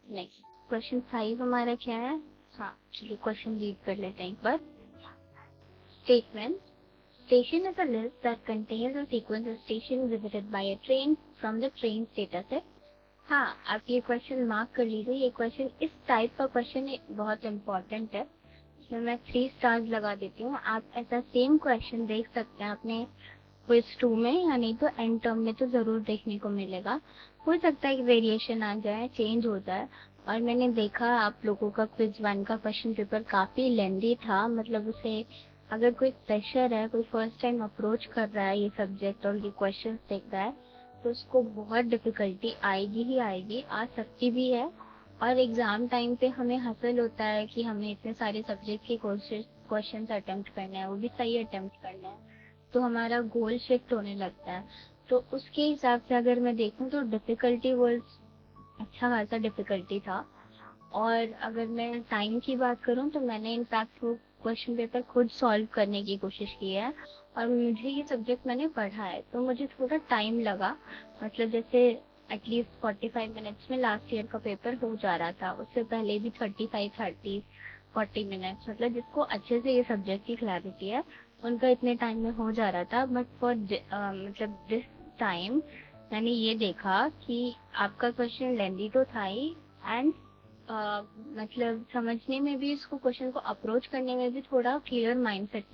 next. Question 5 हमारा क्या है? हाँ चलिए क्वेश्चन रीड कर लेते हैं एक बार। Statement, station is a list that contains a sequence of stations visited by a train from the train status है। हाँ, आप ये क्वेश्चन मार्क कर लीजिए, ये क्वेश्चन इस टाइप का क्वेश्चन बहुत इम्पोर्टेंट है, इसमें मैं 3 स्टार्स लगा देती हूँ। आप ऐसा सेम क्वेश्चन देख सकते हैं अपने क्विज 2 में, या नहीं तो एंड टर्म में तो जरूर देखने को मिलेगा। हो सकता है कि वेरिएशन आ जाए, चेंज हो जाए। और मैंने देखा आप लोगों का क्विज 1 का क्वेश्चन पेपर काफी लेंदी था, मतलब उसे अगर कोई फ्रेशर है, कोई फर्स्ट टाइम अप्रोच कर रहा है ये सब्जेक्ट और ये क्वेश्चंस देख रहा है, तो उसको बहुत डिफिकल्टी आएगी ही आएगी, आ सकती भी है। और एग्जाम टाइम पे हमें हासिल होता है कि हमें इतने सारे सब्जेक्ट के क्वेश्चंस अटेम्प्ट करने हैं, वो भी सही अटेम्प्ट करना है, तो हमारा गोल शिफ्ट होने लगता है। तो उसके हिसाब से अगर मैं देखूं तो डिफिकल्टी वो अच्छा खासा डिफिकल्टी था। और अगर मैं टाइम की बात करूं तो मैंने इनफैक्ट वो क्वेश्चन पेपर खुद सॉल्व करने की कोशिश की है, और मुझे ये सब्जेक्ट मैंने पढ़ा है तो मुझे थोड़ा टाइम लगा। मतलब जैसे एटलीस्ट 45 मिनट्स में लास्ट ईयर का पेपर हो जा रहा था, उससे पहले भी 40 मिनट्स, मतलब जिसको अच्छे से ये सब्जेक्ट की क्लैरिटी है उनका इतने टाइम में हो जा रहा था। बट फॉर मतलब दिस टाइम मैंने ये देखा कि आपका क्वेश्चन लेंदी तो था ही, एंड मतलब समझने में भी, इसको क्वेश्चन को अप्रोच करने में भी थोड़ा क्लियर माइंडसेट,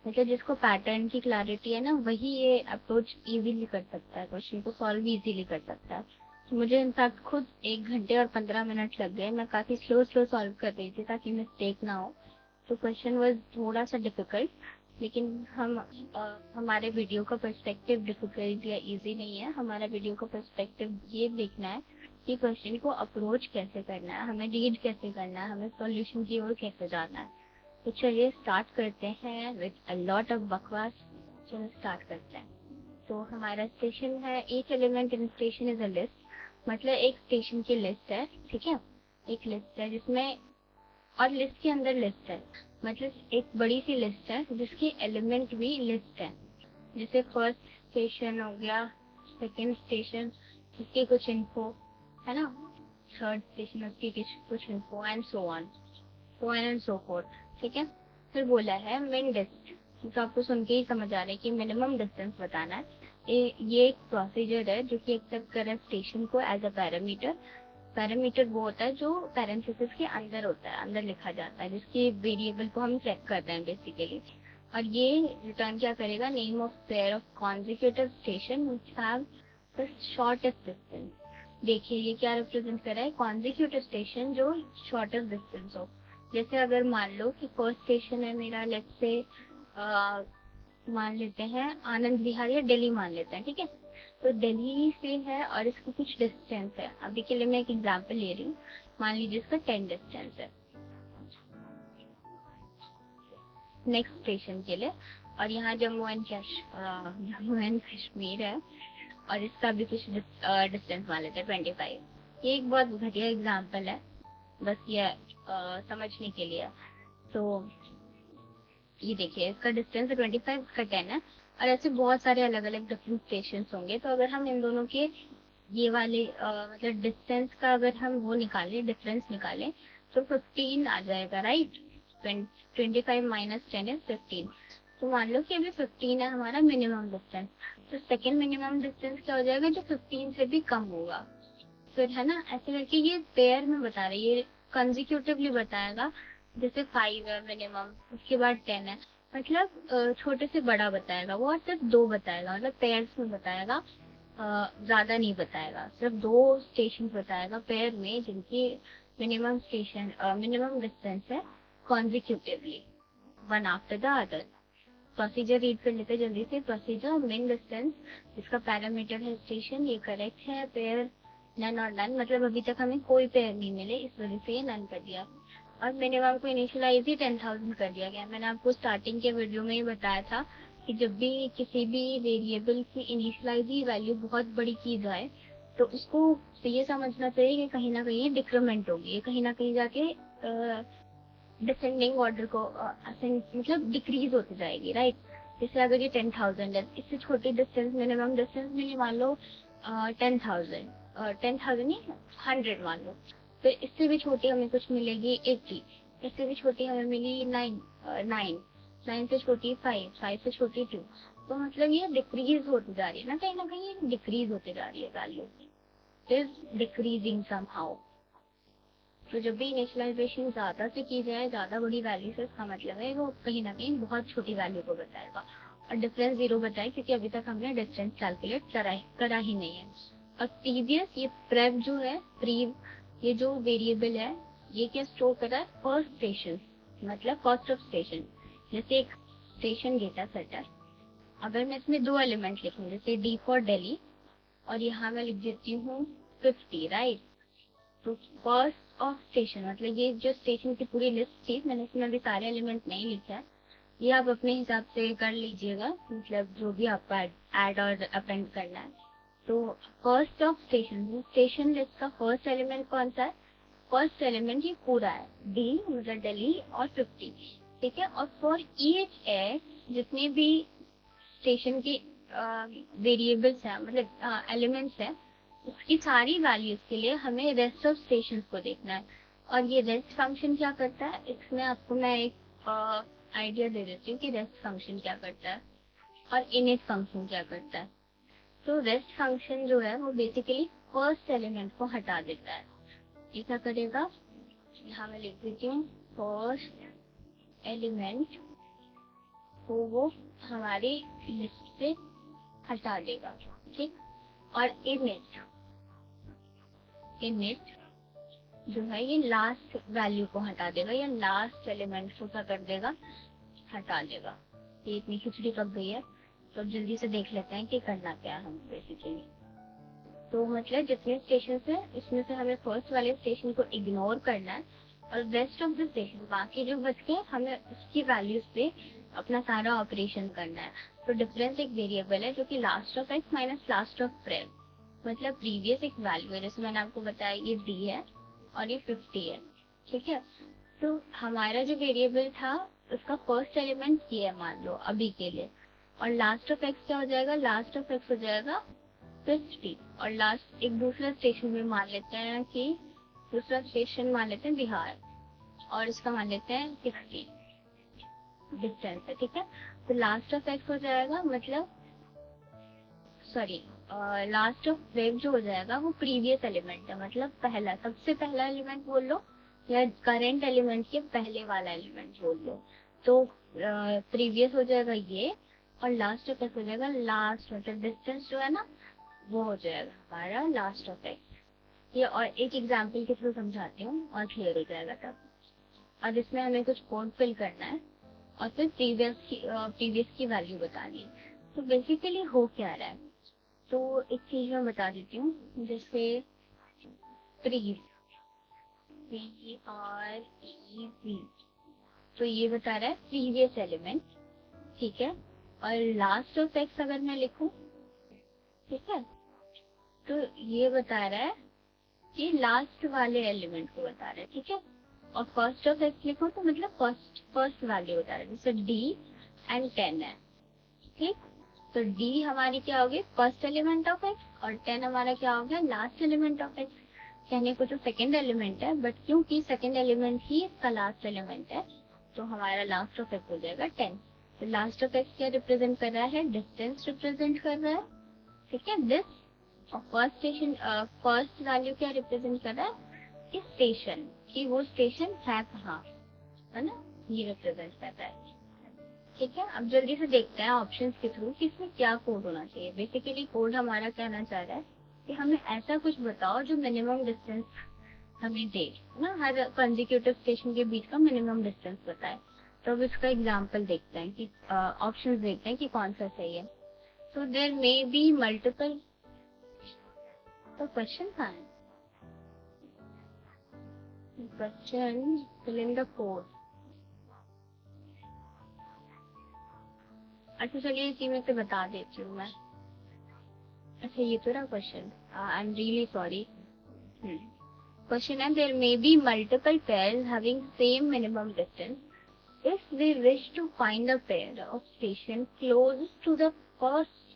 मतलब जिसको पैटर्न की क्लैरिटी है ना, वही ये अप्रोच इजीली कर सकता है, क्वेश्चन को सॉल्व इजीली कर सकता है। तो मुझे इनफैक्ट खुद 1 घंटे और 15 मिनट लग गए, मैं काफी स्लो सॉल्व कर रही थी ताकि मिस्टेक ना हो। तो क्वेश्चन वाज थोड़ा सा डिफिकल्ट, लेकिन हमारे वीडियो का पर्सपेक्टिव डिफिकल्ट या इजी नहीं है। हमारा वीडियो का पर्सपेक्टिव ये देखना है कि क्वेश्चन को अप्रोच कैसे करना है, हमें रीड कैसे करना है, हमें सॉल्यूशन की ओर कैसे जाना है। तो चलिए स्टार्ट करते हैं विद अ लॉट ऑफ बकवास। चलो स्टार्ट करते हैं। तो हमारा स्टेशन है, each element in station is a list, मतलब एक स्टेशन की लिस्ट है, ठीक है, एक लिस्ट है जिसमें, और लिस्ट के अंदर लिस्ट है, मतलब एक बड़ी सी लिस्ट है जिसकी एलिमेंट भी लिस्ट है। जैसे फर्स्ट स्टेशन हो गया, सेकंड स्टेशन उसकी कुछ इन्फो है ना, थर्ड स्टेशन उसकी कुछ info, and so on, so on and so fourth, ठीक है। फिर बोला है मिन डिस्टेंस, तो आपको सुन के ही समझ आ रहा है कि मिनिमम डिस्टेंस बताना है। ये एक प्रोसीजर है जो कि एक्सेप्ट कर रहा है स्टेशन को एज अ पैरामीटर। पैरामीटर वो होता है जो पैरेंथेसिस के अंदर होता है, अंदर लिखा जाता है, जिसकी वेरिएबल को हम चेक करते हैं बेसिकली। और ये रिटर्न क्या करेगा, name of pair of consecutive station which have the shortest distance. देखिए ये क्या रिप्रेजेंट कर रहा है, कॉन्जिक्यूटिव स्टेशन जो शॉर्टेस्ट डिस्टेंस हो। जैसे अगर मान लो कि फर्स्ट स्टेशन है मेरा, लेट्स से मान लेते हैं आनंद विहार या दिल्ली मान लेते हैं, ठीक है। तो दिल्ली से है और इसकी कुछ डिस्टेंस है, अभी के लिए मैं एक एग्जांपल ले रही हूँ, मान लीजिए इसका 10 डिस्टेंस है नेक्स्ट स्टेशन के लिए। और यहाँ जम्मू एंड कश्मीर है और इसका भी कुछ डिस्टेंस मान लेते हैं 25। ये एक बहुत घटिया एग्जाम्पल है, बस ये समझने के लिए। तो ये देखिए इसका डिस्टेंस 25, इसका 10 है, और ऐसे बहुत सारे अलग अलग डिफरेंट स्टेशन होंगे। तो अगर हम इन दोनों के ये वाले मतलब डिस्टेंस का अगर हम वो निकालें, डिफरेंस निकालें, तो 15 आ जाएगा, राइट। 25 minus 10 is 15। तो मान लो कि अभी 15 है हमारा मिनिमम डिस्टेंस, तो सेकेंड मिनिमम डिस्टेंस क्या हो जाएगा, जो 15 से भी कम होगा। फिर है ना, ऐसे करके ये पेयर में बता रही है, कंजिक्यूटिवली बताएगा। जैसे 5 है मिनिमम, उसके बाद 10 है, मतलब छोटे से बड़ा बताएगा वो, और सिर्फ 2 बताएगा, मतलब पेयर्स में बताएगा, ज्यादा नहीं बताएगा, सिर्फ 2 स्टेशन बताएगा पेयर में जिनकी मिनिमम डिस्टेंस है consecutively, one after the other. Procedure read कर लेते हैं जल्दी से। प्रोसीजर मेन डिस्टेंस, इसका पैरामीटर है स्टेशन, ये करेक्ट है। पेयर नन और नन, मतलब अभी तक हमें कोई पेयर नहीं मिले, इस वजह से ये नन कर दिया। और मिनिमम को इनिशियलाइज ही 10,000 कर दिया गया। मैंने आपको स्टार्टिंग के वीडियो में ही बताया था कि जब भी किसी भी वेरिएबल की इनिशियलाइज ही वैल्यू बहुत बड़ी की जाए तो उसको ये समझना चाहिए कि कहीं ना कहीं डिक्रीमेंट होगी, कहीं ना कहीं जाके डिसेंडिंग ऑर्डर को मतलब डिक्रीज होती जाएगी, राइट। जैसे अगर ये 10,000 है, इससे छोटी डिस्टेंस मिनिमम डिस्टेंस में मान लो 10,000, 10,000 नहीं 100 मान लो, तो इससे भी छोटी हमें कुछ मिलेगी 80, इससे भी छोटी हमें मिली 9 से छोटी 5 से छोटी 2। तो मतलब ये डिक्रीज होती जा रही है ना कहीं डिक्रीज होती जा रही है वैल्यू, इज डिक्रीजिंग समहाउ। तो जब भी इनिशियलाइजेशन ज्यादा से की जाए, ज्यादा बड़ी वैल्यू से, इसका मतलब है वो कहीं ना कहीं बहुत छोटी वैल्यू को बताएगा। और डिफरेंस 0 बताए क्योंकि अभी तक हमने डिस्टेंस कैलकुलेट करा ही नहीं है। और प्रीवियस, ये प्रेव जो है, प्रीव ये जो वेरिएबल है, ये क्या स्टोर कर रहा है, फर्स्ट स्टेशन, मतलब कॉस्ट ऑफ स्टेशन। जैसे एक स्टेशन डेटा सेट है, अगर मैं इसमें 2 एलिमेंट लिखूं, जैसे डी फॉर दिल्ली और यहाँ मैं लिख देती हूँ 50, राइट। तो कॉस्ट ऑफ स्टेशन मतलब ये जो स्टेशन की पूरी लिस्ट थी, मैंने इसमें अभी सारे एलिमेंट नहीं लिखा है, ये आप अपने हिसाब से कर लीजिएगा, मतलब जो भी आपको ऐड और अपेंड करना है। तो cost of station, station list का फर्स्ट एलिमेंट कौन सा है, फर्स्ट एलिमेंट ये पूरा है, डी मतलब दिल्ली और 50, ठीक है। और फॉर ईच एक्स, जितने भी स्टेशन के वेरिएबल्स हैं, मतलब एलिमेंट्स हैं, उसकी सारी वैल्यूज के लिए हमें रेस्ट ऑफ स्टेशन को देखना है। और ये रेस्ट फंक्शन क्या करता है, इसमें आपको मैं एक आइडिया दे देती हूँ कि रेस्ट फंक्शन क्या करता है और इनिट फंक्शन क्या करता है। तो रेस्ट फंक्शन जो है वो बेसिकली फर्स्ट एलिमेंट को हटा देता है। ये क्या करेगा, यहाँ मैं लिख देती हूँ फर्स्ट एलिमेंट को वो हमारी लिस्ट से हटा देगा, ठीक। और इनिट जो है ये लास्ट वैल्यू को हटा देगा, या लास्ट एलिमेंट को क्या कर देगा, हटा देगा। ये इतनी खिचड़ी पक गई है, तो अब जल्दी से देख लेते हैं कि करना क्या है हमें बेसिकली। तो मतलब जितने स्टेशन है इसमें से हमें फर्स्ट वाले स्टेशन को इग्नोर करना है, और रेस्ट ऑफ द स्टेशन बाकी जो बच गए हमें उसकी वैल्यूज पे अपना सारा ऑपरेशन करना है। तो डिफरेंस एक वेरिएबल है जो कि last of X minus last of prev, मतलब प्रीवियस एक वैल्यू है, जैसे मैंने आपको बताया ये डी है और ये 50 है, ठीक है। तो हमारा जो वेरिएबल था उसका फर्स्ट एलिमेंट ये है मान लो अभी के लिए, और लास्ट ऑफ एक्स क्या हो जाएगा, लास्ट ऑफ एक्स हो जाएगा 50। और लास्ट एक दूसरा स्टेशन में मान लेते हैं कि दूसरा स्टेशन मान लेते हैं बिहार, और इसका मान लेते हैं 60 डिस्टेंस है, ठीक है। तो लास्ट ऑफ एक्स हो जाएगा, मतलब सॉरी लास्ट ऑफ वेव जो हो जाएगा वो प्रीवियस एलिमेंट है, मतलब पहला, सबसे पहला एलिमेंट बोल लो, या करेंट एलिमेंट के पहले वाला एलिमेंट बोल लो। तो प्रीवियस हो जाएगा ये, और लास्ट ऑफ एक्स हो जाएगा लास्ट, मतलब डिस्टेंस जो है ना वो हो जाएगा हमारा लास्ट ऑफ एक्स। ये और एक एग्जाम्पल के थ्रू समझाती हूँ और क्लियर हो जाएगा तब। और इसमें हमें कुछ कोड फिल करना है और फिर प्रीवियस की वैल्यू बतानी है। तो बेसिकली हो क्या रहा है, तो एक चीज मैं बता देती हूँ, जैसे प्रीव, PREV, तो ये बता रहा है प्रीवियस एलिमेंट, ठीक है। और लास्ट ऑफ एक्स अगर मैं लिखूं, ठीक है, तो ये बता रहा है कि लास्ट वाले एलिमेंट को बता रहा है, ठीक है। और फर्स्ट ऑफ एक्स लिखो तो मतलब फर्स्ट वैल्यू बता रहा है, जैसे D एंड 10 है, ठीक। तो D हमारी क्या होगी, फर्स्ट एलिमेंट ऑफ एक्स, और 10 हमारा क्या हो गया, लास्ट एलिमेंट ऑफ एक्स। कहने को तो सेकेंड एलिमेंट है, बट क्योंकि सेकेंड एलिमेंट ही इसका लास्ट एलिमेंट है तो हमारा लास्ट ऑफ एक्स हो जाएगा 10। तो लास्ट ऑफ एक्स क्या रिप्रेजेंट कर रहा है, डिस्टेंस रिप्रेजेंट कर रहा है, ठीक है, दिस। और फर्स्ट स्टेशन, फर्स्ट वैल्यू क्या रिप्रेजेंट कर रहा है, कि स्टेशन, कि वो स्टेशन है कहाँ, है ना, ये रिप्रेजेंट कर रहा है, ठीक है। अब जल्दी से देखते हैं ऑप्शंस के थ्रू कि इसमें क्या कोड होना चाहिए। बेसिकली कोड हमारा कहना चाह रहा है कि हमें ऐसा कुछ बताओ जो मिनिमम डिस्टेंस हमें दे ना, हर कंसेक्यूटिव स्टेशन के बीच का मिनिमम डिस्टेंस बताए। तो अब इसका एग्जाम्पल देखते हैं कि ऑप्शन देखते हैं कि कौन सा सही है। So there may be multiple, तो क्वेश्चन कहाँ है? Question fill in the code. अच्छा चलिए इसी में से बता देती हूँ मैं। अच्छा ये तो रहा question, I am really sorry. Question है there may be multiple pairs having same minimum distance if we wish to find a pair of station closest to the first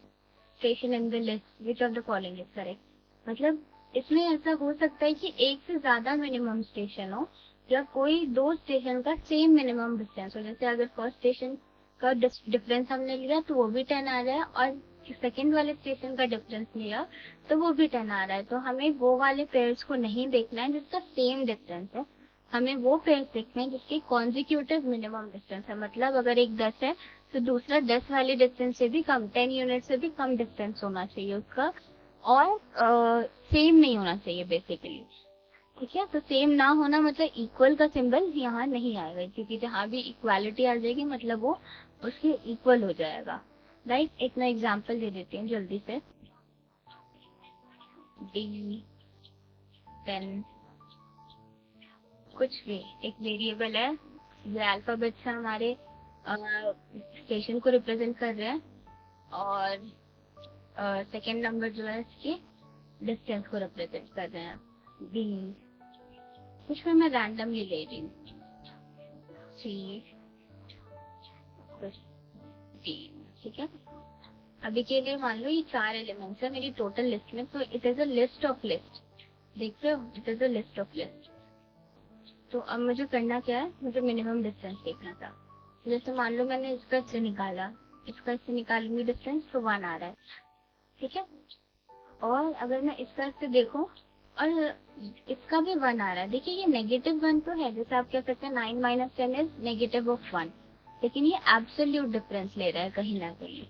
station in the list, which of the following is correct? मतलब इसमें ऐसा हो सकता है कि एक से ज्यादा मिनिमम स्टेशन हो या कोई दो स्टेशन का सेम मिनिमम डिस्टेंस हो। जैसे अगर फर्स्ट स्टेशन का डिफरेंस हमने लिया तो वो भी 10 आ रहा है, और सेकेंड वाले स्टेशन का डिफरेंस लिया तो वो भी 10 आ रहा है। तो हमें वो वाले पेयर्स को नहीं देखना है जिसका सेम डिस्टेंस है, हमें वो पेयर्स देखने हैं जिसकी कॉन्जिक्यूटिव मिनिमम डिस्टेंस है। मतलब अगर एक 10 है तो दूसरा 10 वाले डिस्टेंस से भी कम, 10 यूनिट से भी कम डिस्टेंस होना चाहिए उसका, और सेम नहीं होना चाहिए बेसिकली। ठीक है, तो सेम ना होना मतलब इक्वल का सिंबल यहाँ नहीं आएगा, क्योंकि जहाँ भी इक्वालिटी आ जाएगी मतलब वो उसके इक्वल हो जाएगा। राइट, एक मैं एग्जांपल दे देती हूँ जल्दी से। डी 10 कुछ भी एक वेरिएबल है, ये अल्फाबेट्स हमारे स्टेशन को रिप्रेजेंट कर रहे हैं, और सेकेंड नंबर जो है इसके डिस्टेंस को रिप्रेजेंट कर रहे हैं। डी कुछ भी मैं रैंडमली ले रही हूँ, सी डी। ठीक है, अभी के लिए मान लो ये 4 एलिमेंट्स है मेरी टोटल लिस्ट में, तो it is a list of list. देख रहे हो, it is a list of list. तो अब मुझे करना क्या है, मुझे मिनिमम डिस्टेंस देखना था। जैसे मान लो मैंने इसका इससे निकाला, इसका इससे निकालूंगी डिस्टेंस तो 1 आ रहा है। ठीक है, और अगर मैं इसका इससे देखूं और इसका भी 1 आ रहा है, देखिए ये -1 तो है, जैसे आप कह सकते हैं 9 - 10 इज -1, लेकिन ये एब्सोल्यूट डिफरेंस ले रहा है कहीं ना कहीं।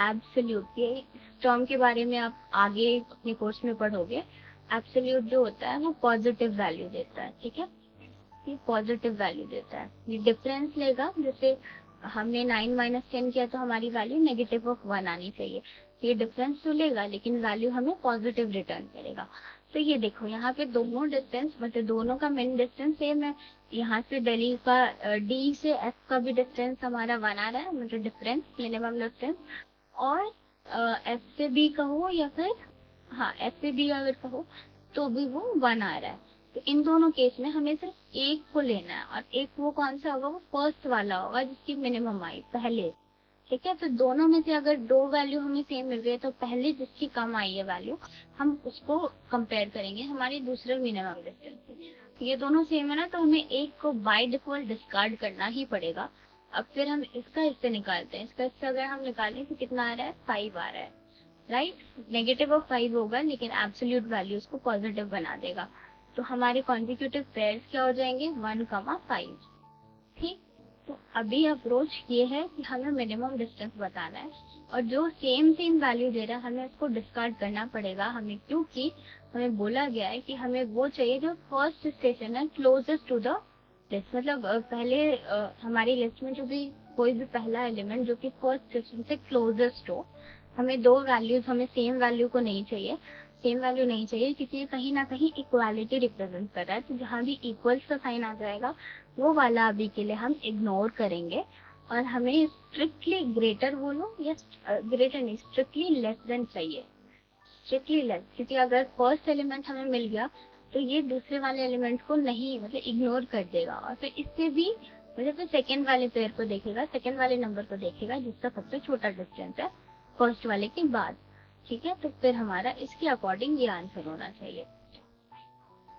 एब्सोल्यूट, ये इस टर्म के बारे में आप आगे अपने कोर्स में पढ़ोगे। एब्सोल्यूट जो होता है वो पॉजिटिव वैल्यू देता है। ठीक है, ये पॉजिटिव वैल्यू देता है, ये डिफरेंस लेगा। जैसे हमने 9 - 10 किया तो हमारी वैल्यू -1 आनी चाहिए, ये डिफरेंस तो लेगा लेकिन वैल्यू हमें पॉजिटिव रिटर्न करेगा। तो ये देखो यहाँ पे दोनों डिस्टेंस, मतलब दोनों का मिन डिस्टेंस सेम है। यहाँ से दिल्ली का डी से एफ का भी डिस्टेंस हमारा 1 आ रहा है, मतलब डिफरेंस मिनिमम डिस्टेंस। और एफ से बी कहो या फिर हाँ एफ से बी अगर कहो तो भी वो 1 आ रहा है। तो इन दोनों केस में हमें सिर्फ एक को लेना है, और एक वो कौन सा होगा, वो फर्स्ट वाला होगा जिसकी मिनिमम आई पहले। ठीक है, तो दोनों में से अगर दो वैल्यू हमें सेम मिल रही है तो पहले जिसकी कम आई है वैल्यू हम उसको कंपेयर करेंगे हमारी दूसरे मिनिमम डिस्टेंस से। ये दोनों सेम है ना, तो हमें एक को बाय डिफॉल्ट डिस्कार्ड करना ही पड़ेगा। अब फिर हम इसका इससे निकालते हैं, इसका इससे अगर हम निकालें तो कितना आ रहा है, 5 आ रहा है। राइट, -5 होगा लेकिन एब्सोल्यूट वैल्यू उसको पॉजिटिव बना देगा। तो हमारे कॉन्जिक्यूटिव पेयर्स क्या हो जाएंगे, 1, 5। ठीक, तो अभी अप्रोच ये है कि हमें मिनिमम डिस्टेंस बताना है, और जो सेम वैल्यू दे रहा है हमें उसको डिस्कार्ड करना पड़ेगा हमें, क्योंकि हमें बोला गया है कि हमें वो चाहिए जो फर्स्ट स्टेशन है क्लोजेस्ट टू द लिस्ट। मतलब पहले हमारी लिस्ट में जो भी कोई भी पहला एलिमेंट जो कि फर्स्ट स्टेशन से क्लोजेस्ट हो, हमें दो वैल्यूज, हमें सेम वैल्यू को नहीं चाहिए, सेम वैल्यू नहीं चाहिए क्योंकि कहीं ना कहीं इक्वालिटी रिप्रेजेंट कर रहा है। तो जहाँ भी इक्वल्स का साइन आ जाएगा वो वाला अभी के लिए हम इग्नोर करेंगे, और हमें स्ट्रिक्टली ग्रेटर बोलो या ग्रेटर नहीं, स्ट्रिक्टली लेस देन चाहिए, स्ट्रिक्टली लेस। क्योंकि अगर फर्स्ट एलिमेंट हमें मिल गया तो ये दूसरे वाले एलिमेंट को नहीं, मतलब इग्नोर कर देगा, और फिर इससे भी मतलब फिर सेकेंड वाले पेयर को देखेगा, सेकेंड वाले नंबर को देखेगा जिसका सबसे छोटा डिस्टेंस है फर्स्ट वाले के बाद। ठीक है, तो फिर हमारा इसके अकॉर्डिंग ये आंसर होना चाहिए।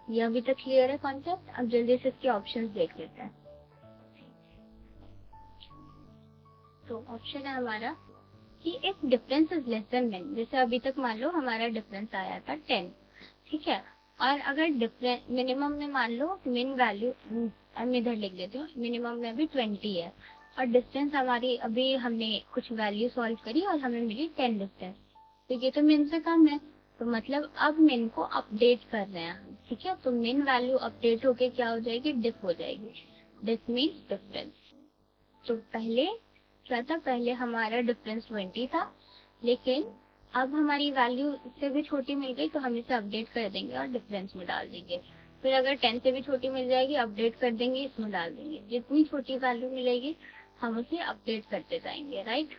ये अभी तक क्लियर है कॉन्सेप्ट? अब जल्दी से इसके ऑप्शंस देख लेते हैं। तो ऑप्शन है हमारा कि if difference is less than मिन, जैसे अभी तक मान लो हमारा डिफरेंस आया था 10। ठीक है, और अगर डिफरेंस मिनिमम में मान लो मिन वैल्यू, हम इधर लिख देती हूँ, मिनिमम में भी 20 है, और डिस्टेंस हमारी अभी हमने कुछ वैल्यू सॉल्व करी और हमें मिली 10 डिस्टेंस, तो ये तो मिन से कम है, तो मतलब अब मिन को अपडेट कर रहे हैं हम। ठीक है, तो मिन वैल्यू अपडेट होके क्या हो जाएगी, डिफ हो जाएगी। डिफ मीन्स डिफरेंस। तो पहले क्या था, पहले हमारा डिफरेंस 20 था, लेकिन अब हमारी वैल्यू इससे भी छोटी मिल गई तो हम इसे अपडेट कर देंगे और डिफरेंस में डाल देंगे। फिर अगर 10 से भी छोटी मिल जाएगी, अपडेट कर देंगे, इसमें डाल देंगे। जितनी छोटी वैल्यू मिलेगी हम उसे अपडेट करते जाएंगे, राइट।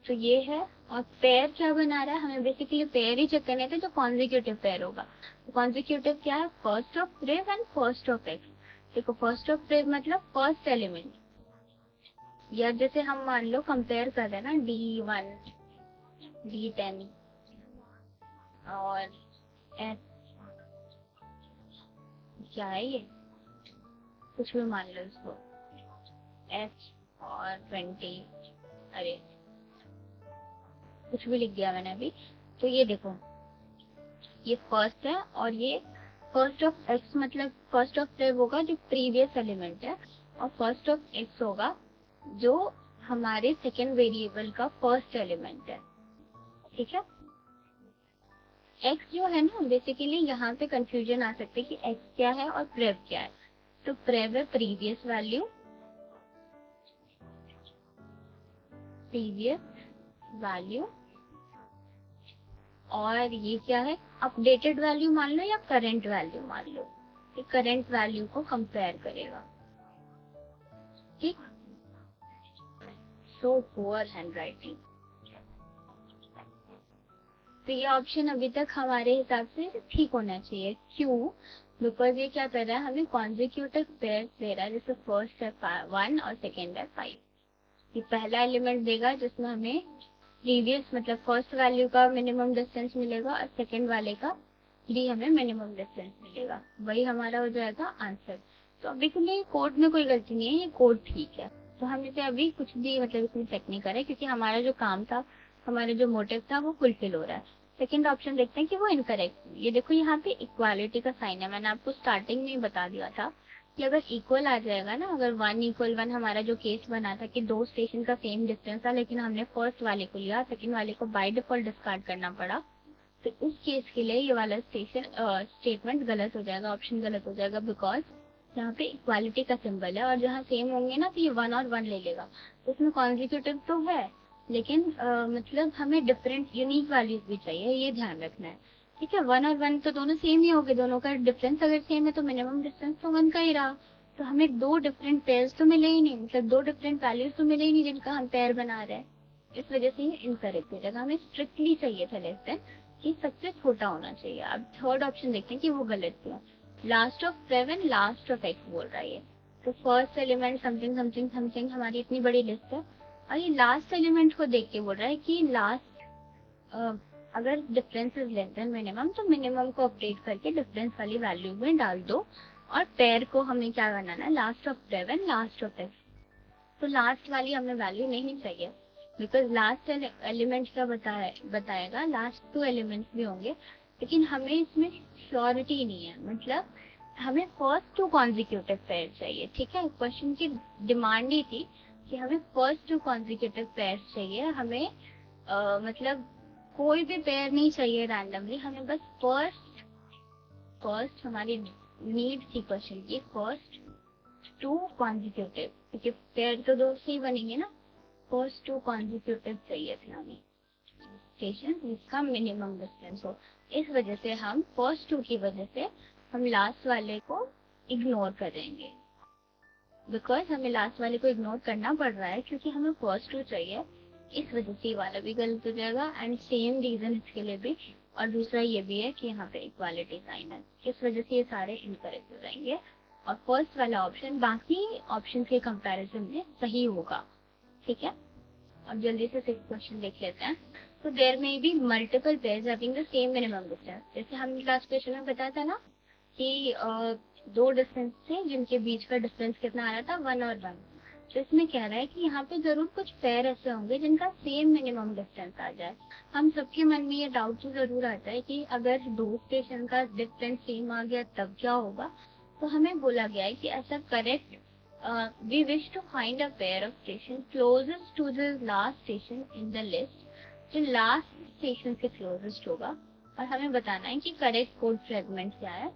तो ये है। और पेयर क्या बना रहा है, हमें बेसिकली पेयर ही चेक करने थे जो कॉन्जिक्यूटिव पेयर होगा। तो कॉन्जिक्यूटिव क्या है, first of prev and first of X. देखो फर्स्ट ऑफ प्रेव मतलब फर्स्ट एलिमेंट, या जैसे हम मान लो कंपेयर कर रहे हैं ना D1 D10 और F, क्या है ये, कुछ भी मान लो इसको, H और 20, अरे कुछ भी लिख दिया मैंने अभी। तो ये देखो, ये फर्स्ट है और ये फर्स्ट ऑफ एक्स मतलब फर्स्ट ऑफ प्रेव होगा जो प्रीवियस एलिमेंट है, और फर्स्ट ऑफ एक्स होगा जो हमारे सेकेंड वेरिएबल का फर्स्ट एलिमेंट है, ठीक है। एक्स जो है ना, बेसिकली यहाँ पे कंफ्यूजन आ सकती है कि एक्स क्या है और प्रेव क्या है। तो प्रेव है प्रीवियस वैल्यू, प्रीवियस वैल्यू, और ये क्या है, अपडेटेड वैल्यू मान लो या करंट वैल्यू मान लो, ये करंट वैल्यू को कंपेयर करेगा, ठीक। So poor handwriting. तो ये ऑप्शन अभी तक हमारे हिसाब से ठीक होना चाहिए। क्यों, बिकॉज ये क्या कर रहा है, हमें कॉन्जिक्यूटिव पेयर दे रहा है, जैसे फर्स्ट है 1 और सेकेंड है 5। ये पहला एलिमेंट देगा जिसमें हमें प्रीवियस मतलब फर्स्ट वैल्यू का मिनिमम डिस्टेंस मिलेगा और सेकेंड वाले का भी हमें मिनिमम डिस्टेंस मिलेगा, वही हमारा हो जाएगा आंसर। तो अभी के लिए कोड में कोई गलती नहीं है, ये कोड ठीक है। तो हम इसे अभी कुछ भी मतलब इसमें चेक नहीं करें, क्योंकि हमारा जो काम था, हमारा जो मोटिव था वो फुलफिल हो रहा है। सेकेंड ऑप्शन देखते हैं कि वो इनकरेक्ट। ये देखो यहाँ पे इक्वालिटी का साइन है, मैंने आपको स्टार्टिंग में ही बता दिया था कि अगर इक्वल आ जाएगा ना, अगर 1 = 1 हमारा जो केस बना था कि दो स्टेशन का सेम डिस्टेंस था लेकिन हमने फर्स्ट वाले को लिया, सेकंड वाले को बाय डिफॉल्ट डिस्कार्ड करना पड़ा, तो उस केस के लिए ये वाला स्टेटमेंट गलत हो जाएगा, ऑप्शन गलत हो जाएगा, बिकॉज यहाँ पे इक्वालिटी का सिंबल है और जहाँ सेम होंगे ना तो ये 1 और 1 ले लेगा। तो इसमें कॉन्जिक्यूटिव तो है, लेकिन मतलब हमें डिफरेंट यूनिक वैल्यूज भी चाहिए, ये ध्यान रखना है, ठीक है। 1 और 1 तो दोनों सेम ही हो गए, दोनों का डिफरेंस अगर सेम है तो मिनिमम डिस्टेंस तो 1 का ही रहा। तो हमें दो डिफरेंट पेयर्स तो मिले ही नहीं, मतलब दो डिफरेंट वैल्यूज तो मिले ही नहीं जिनका हम पेयर बना रहे हैं। इस वजह से ये इनकरेक्ट हो जाएगा, हमें स्ट्रिक्टली चाहिए था लेस देन, कि सबसे छोटा होना चाहिए। अब थर्ड ऑप्शन देखते हैं कि वो गलत क्यों। Last of 7 last of x बोल रहा है ये। तो first element something something something, हमारी इतनी बड़ी लिस्ट है और ये लास्ट एलिमेंट को देख के बोल रहा है कि लास्ट अगर difference is less than minimum तो मिनिमम को अपडेट करके डिफरेंस वाली वैल्यू में डाल दो, और पेयर को हमें क्या बनाना है, last of 7 last of x. तो लास्ट वाली हमें वैल्यू नहीं चाहिए, बिकॉज लास्ट एलिमेंट क्या बताएगा, लास्ट 2 एलिमेंट्स भी होंगे, लेकिन हमें इसमें श्योरिटी नहीं है, मतलब हमें फर्स्ट 2 कॉन्जिक्यूटिव पेयर चाहिए, ठीक है। क्वेश्चन की डिमांड ही थी कि हमें फर्स्ट 2 कॉन्जिक्यूटिव पेयर चाहिए, हमें मतलब कोई भी पेयर नहीं चाहिए रैंडमली, हमें बस फर्स्ट हमारी नीड थी क्वेश्चन की, फर्स्ट 2 कॉन्जिक्यूटिव, क्योंकि पेयर तो दो से ही बनेंगे ना, फर्स्ट 2 कॉन्जिक्यूटिव चाहिए थे हमें स्टेशन जिसका मिनिमम डिस्टेंस हो। इस वजह से हम फर्स्ट 2 की वजह से हम लास्ट वाले को इग्नोर करेंगे, बिकॉज हमें लास्ट वाले को इग्नोर करना पड़ रहा है क्योंकि हमें फर्स्ट 2 चाहिए, इस वजह से ये वाला भी गलत हो जाएगा। एंड सेम रीजन इसके लिए भी, और दूसरा ये भी है कि यहाँ पे इक्वालिटी साइन है, इस वजह से ये सारे इनकरेक्ट हो जाएंगे और फर्स्ट वाला ऑप्शन बाकी ऑप्शन के कंपैरिजन में सही होगा, ठीक है। अब जल्दी से 6th क्वेश्चन देख लेते हैं। तो देयर में B multiple pairs having the same minimum distance, जैसे हम लास्ट क्वेश्चन में बताया था ना कि दो डिस्टेंस थे जिनके बीच का डिस्टेंस कितना आ रहा था, 1 और 1। तो इसमें कह रहा है कि यहाँ पे जरूर कुछ पेयर ऐसे होंगे जिनका सेम मिनिमम डिस्टेंस आ जाए। हम सबके मन में ये डाउट तो जरूर आता है कि अगर दो स्टेशन का डिस्टेंस सेम आ गया तब क्या होगा। तो हमें बोला गया है कि ऐसा correct, we wish to find a pair of station closest to the last station in the list, जो लास्ट स्टेशन से क्लोजेस्ट होगा, और हमें बताना है कि करेक्ट कोड फ्रेगमेंट क्या है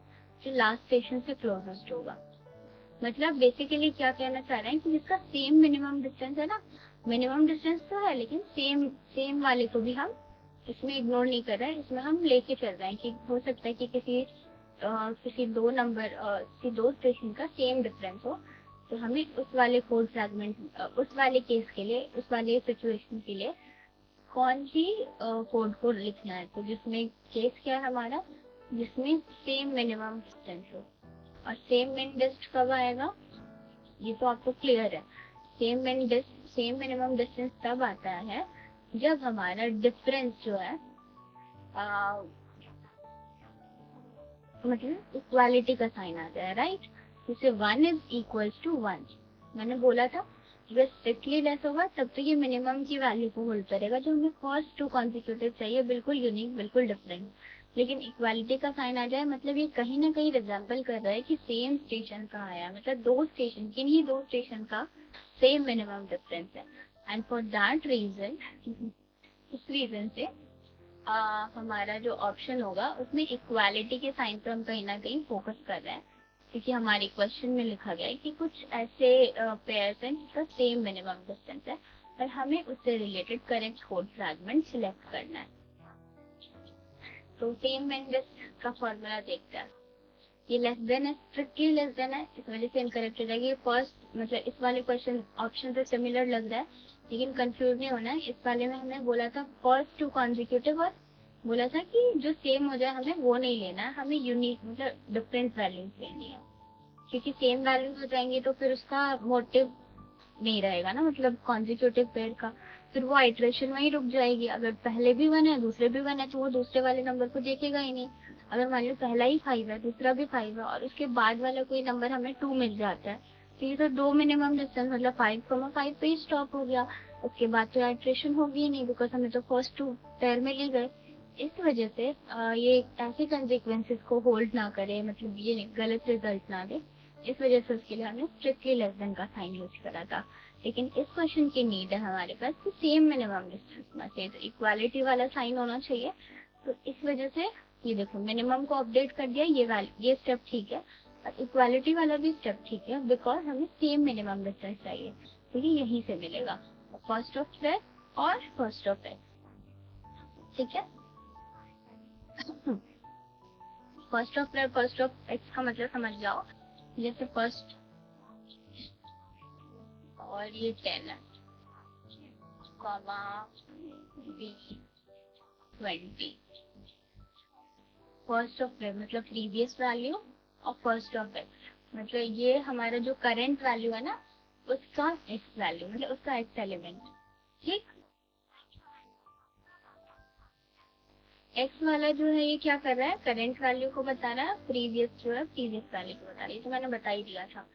जो लास्ट स्टेशन से क्लोजेस्ट होगा। मतलब बेसिकली क्या कहना चाह रहे हैं कि जिसका सेम मिनिमम डिस्टेंस है ना, मिनिमम डिस्टेंस तो है लेकिन सेम सेम वाले को भी हम इसमें इग्नोर नहीं कर रहे हैं, इसमें हम लेके चल रहे हैं कि हो सकता है कि किसी दो नंबर किसी दो स्टेशन का सेम डिफरेंस हो, तो हमें उस वाले कोड फ्रैगमेंट उस वाले केस के लिए, उस वाले सिचुएशन के लिए कौन सी कोड को लिखना है। तो जिसमें केस क्या है हमारा, जिसमें सेम मिनिमम डिस्टेंस हो। और सेम मिन डिस्ट कब आएगा, ये तो आपको क्लियर है। सेम मिनिमम डिस्टेंस तब आता है जब हमारा डिफरेंस जो है मतलब इक्वालिटी का साइन आ जाए, राइट। जैसे 1 इज इक्वल्स टू 1, मैंने बोला था अगर स्ट्रिक्टली लेस होगा तब तो ये मिनिमम की वैल्यू को होल्ड करेगा, जो हमें फर्स्ट टू कॉन्सिक्यूटिव चाहिए, बिल्कुल यूनिक, बिल्कुल डिफरेंट। लेकिन इक्वालिटी का साइन आ जाए मतलब ये कहीं ना कहीं रिजेंबल कर रहा है कि सेम स्टेशन का आया, मतलब दो स्टेशन, किन्हीं दो स्टेशन का सेम मिनिमम डिफरेंस है। एंड फॉर दैट रीजन, इस रीजन से हमारा जो ऑप्शन होगा उसमें इक्वालिटी के साइन पर हम कहीं ना कहीं फोकस कर रहे हैं, क्योंकि हमारे क्वेश्चन में लिखा गया है कि कुछ ऐसे पेयर्स हैं जिसका सेम मिनिमम डिस्टेंस है और हमें उससे related correct code fragment select करना है। तो सेम मिन डिस्ट का फॉर्मूला देखते हैं। ये लेस देन है, स्ट्रिक्टली लेस देन है, इस वजह से इनकरेक्ट हो जाएगी। फर्स्ट मतलब इस वाले क्वेश्चन ऑप्शन से सिमिलर लग रहा है, लेकिन कंफ्यूज नहीं होना है। इस वाले में हमें बोला था फर्स्ट टू कॉन्जिक्यूटिव, और बोला था कि जो सेम हो जाए हमें वो नहीं लेना है, हमें यूनिक मतलब डिफरेंट वैल्यूज लेनी है, क्योंकि सेम वैल्यूज हो जाएंगी तो फिर उसका मोटिव नहीं रहेगा ना, मतलब कॉन्जिक्यूटिव पेयर का, फिर वो आइट्रेशन वहीं रुक जाएगी। अगर पहले भी 1 है दूसरे भी 1 है तो वो दूसरे वाले नंबर को देखेगा ही नहीं। अगर मान लो पहला ही 5 है दूसरा भी 5 है और उसके बाद वाला कोई नंबर हमें 2 मिल जाता है, तो ये तो दो मिनिमम डिस्टेंस मतलब 5,5 पे ही स्टॉप हो गया। उसके बाद तो आइट्रेशन होगी ही नहीं, बिकॉज हमें तो फर्स्ट टू पेयर मिल ही गए। इस वजह से ये ऐसे कंसिक्वेंसेस को होल्ड ना करे, मतलब ये गलत रिजल्ट ना दे, इस वजह से उसके लिए हमने स्ट्रिक्टली लेस देन का साइन यूज करा था। लेकिन इस क्वेश्चन की नीड है हमारे पास कि सेम मिनिमम डिस्टेंस होना चाहिए, तो इक्वालिटी वाला साइन होना चाहिए। तो इस वजह से ये देखो मिनिमम को अपडेट कर दिया, ये स्टेप ठीक है, और इक्वालिटी वाला भी स्टेप ठीक है, बिकॉज हमें सेम मिनिमम डिस्टेंस चाहिए, तो ये यहीं से मिलेगा, फर्स्ट ऑफ पेयर और फर्स्ट ऑफ पेयर, ठीक है। First of pair, first of x का मतलब समझ जाओ, जैसे फर्स्ट और ये 10 है, comma B 20, first of pair मतलब प्रीवियस वैल्यू, और फर्स्ट ऑफ एक्स मतलब ये हमारा जो करंट वैल्यू है ना उसका एक्स वैल्यू, मतलब उसका एक्स एलिमेंट, ठीक। एक्स वाला जो है ये क्या कर रहा है, करंट वैल्यू को बता रहा है, प्रीवियस जो है प्रीवियस वैल्यू को बता रहा है, तो मैंने बता ही दिया था,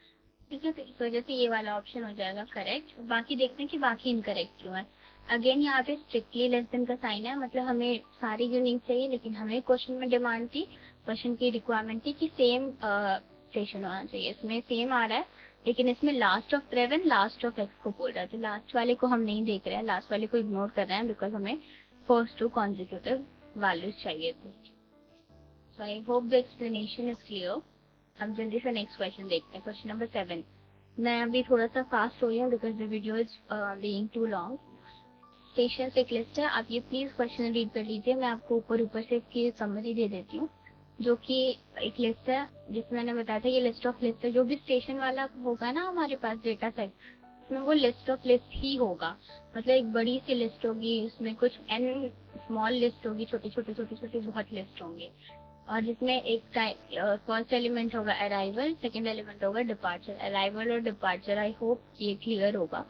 ठीक है। तो इस वजह से ये वाला ऑप्शन हो जाएगा करेक्ट। बाकी देखते हैं कि बाकी इनकरेक्ट क्यों है। अगेन यहाँ पे स्ट्रिक्टली लेस देन का साइन है, मतलब हमें सारी यूनिक चाहिए, लेकिन हमें क्वेश्चन में डिमांड थी, क्वेश्चन की रिक्वायरमेंट थी कि सेम स्टेशन होना चाहिए। इसमें सेम आ रहा है लेकिन इसमें last of 11 last of x को बोल रहा है, तो लास्ट वाले को हम नहीं देख रहे हैं, लास्ट वाले को इग्नोर कर रहे हैं, बिकॉज हमें फर्स्ट टू कॉन्जिक्यूटिव वैल्यूज चाहिए थे। So I hope the explanation is clear. हम जल्दी से नेक्स्ट क्वेश्चन देखते हैं, क्वेश्चन नंबर 7। मैं अभी थोड़ा सा फास्ट हो रही हूँ because the video is being too long. Station एक लिस्ट है, आप ये प्लीज क्वेश्चन रीड कर लीजिए, मैं आपको ऊपर ऊपर से इसकी समरी दे देती हूँ, जो कि एक लिस्ट है जिसमें मैंने बताया था ये लिस्ट ऑफ लिस्ट है, जो भी स्टेशन वाला होगा ना हमारे पास डेटा सेट, उसमें वो लिस्ट ऑफ लिस्ट ही होगा, मतलब एक बड़ी सी लिस्ट होगी, उसमें कुछ एन स्मॉल लिस्ट होगी, छोटी छोटी छोटी छोटी बहुत लिस्ट होंगे, और जिसमें एक फर्स्ट एलिमेंट होगा अराइवल, सेकंड एलिमेंट होगा डिपार्चर। अराइवल और डिपार्चर आई होप ये क्लियर होगा।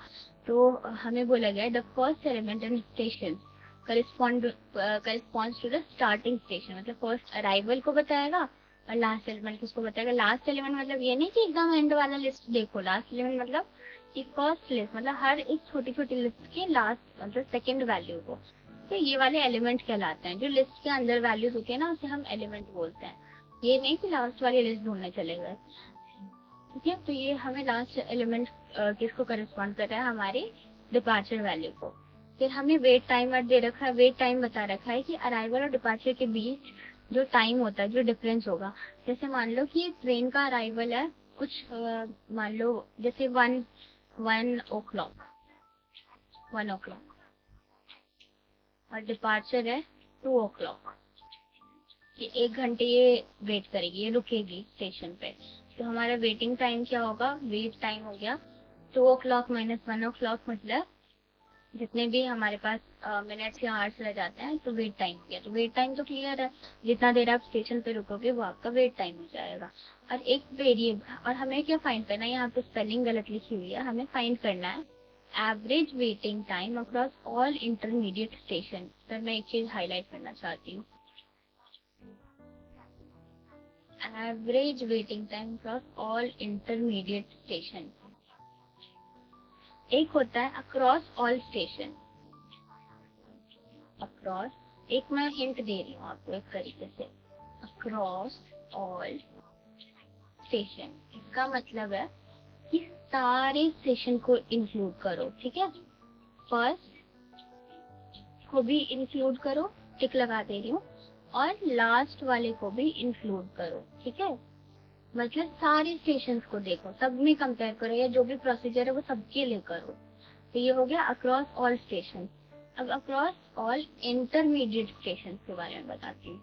तो हमें बोला गया the first element in station corresponds to the starting station, मतलब फर्स्ट अराइवल को बताएगा और लास्ट एलिमेंट किसको बताएगा। लास्ट एलिमेंट मतलब ये नहीं कि एकदम एंड वाला लिस्ट देखो, लास्ट एलिमेंट मतलब कि फर्स्ट लिस्ट, मतलब हर एक छोटी छोटी लिस्ट के लास्ट मतलब सेकंड वैल्यू को, तो ये वाले एलिमेंट कहलाते हैं। जो लिस्ट के अंदर वैल्यूज होती है ना उसे हम एलिमेंट बोलते हैं, ये नहीं कि लास्ट वाली लिस्ट ढूंढने चले गए, ठीक है। तो ये हमें लास्ट एलिमेंट किसको करस्पॉन्ड कर रहा है, हमारे डिपार्चर वैल्यू को। फिर हमें वेट टाइमर दे रखा है, वेट टाइम बता रखा है कि अराइवल और डिपार्चर के बीच जो टाइम होता है, जो डिफरेंस होगा, जैसे मान लो कि ट्रेन का अराइवल है कुछ मान लो जैसे 1 o'clock, 1 o'clock, और डिपार्चर है 2 o'clock, कि 1 घंटे ये वेट करेगी, ये रुकेगी स्टेशन पे। तो हमारा वेटिंग टाइम क्या होगा, वेट टाइम हो गया 2 o'clock माइनस 1 o'clock, मतलब जितने भी हमारे पास मिनट्स या आवर्स रह जाते हैं तो वेट टाइम हो गया। तो वेट टाइम तो क्लियर है, जितना देर आप स्टेशन पे रुकोगे वो आपका वेट टाइम हो जाएगा। और एक वेरिएबल, और हमें क्या फाइंड करना है, यहाँ पे स्पेलिंग गलत लिखी हुई है, हमें फाइंड करना है average waiting time across all intermediate station. तो मैं एक चीज हाईलाइट करना चाहती हूँ, average waiting time across all intermediate station. एक होता है अक्रॉस ऑल स्टेशन, अक्रॉस, एक मैं हिंट दे रही हूँ आपको एक तरीके से, अक्रॉस ऑल स्टेशन, इसका मतलब है कि सारे स्टेशन को इंक्लूड करो, ठीक है। फर्स्ट को भी इंक्लूड करो, टिक लगा दे रही हूँ, और लास्ट वाले को भी इंक्लूड करो, ठीक है। मतलब सारे स्टेशन को देखो, सब में कंपेयर करो, या जो भी प्रोसीजर है वो सबके लिए करो। तो ये हो गया अक्रॉस ऑल स्टेशन। अब अक्रॉस ऑल इंटरमीडिएट स्टेशन के बारे में बताती हूँ।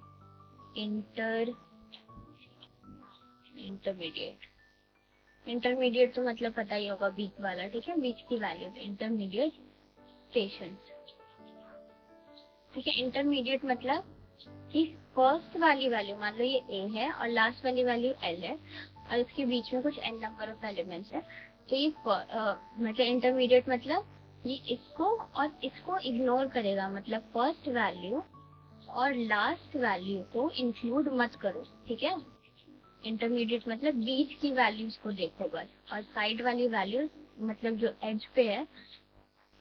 इंटरमीडिएट तो मतलब पता ही होगा, बीच वाला, ठीक है, बीच की वैल्यू, इंटरमीडिएट स्टेशन, ठीक है। इंटरमीडिएट मतलब कि फर्स्ट वाली वैल्यू मान लो ये ए है और लास्ट वाली वैल्यू एल है, और इसके बीच में कुछ एन नंबर ऑफ एलिमेंट्स है। तो ये मतलब इंटरमीडिएट मतलब ये इसको और इसको इग्नोर करेगा, मतलब फर्स्ट वैल्यू और लास्ट वैल्यू को इंक्लूड मत करो, ठीक है। इंटरमीडिएट मतलब बीच की वैल्यूज को देखो बस, और साइड वाली वैल्यूज मतलब जो एज पे है,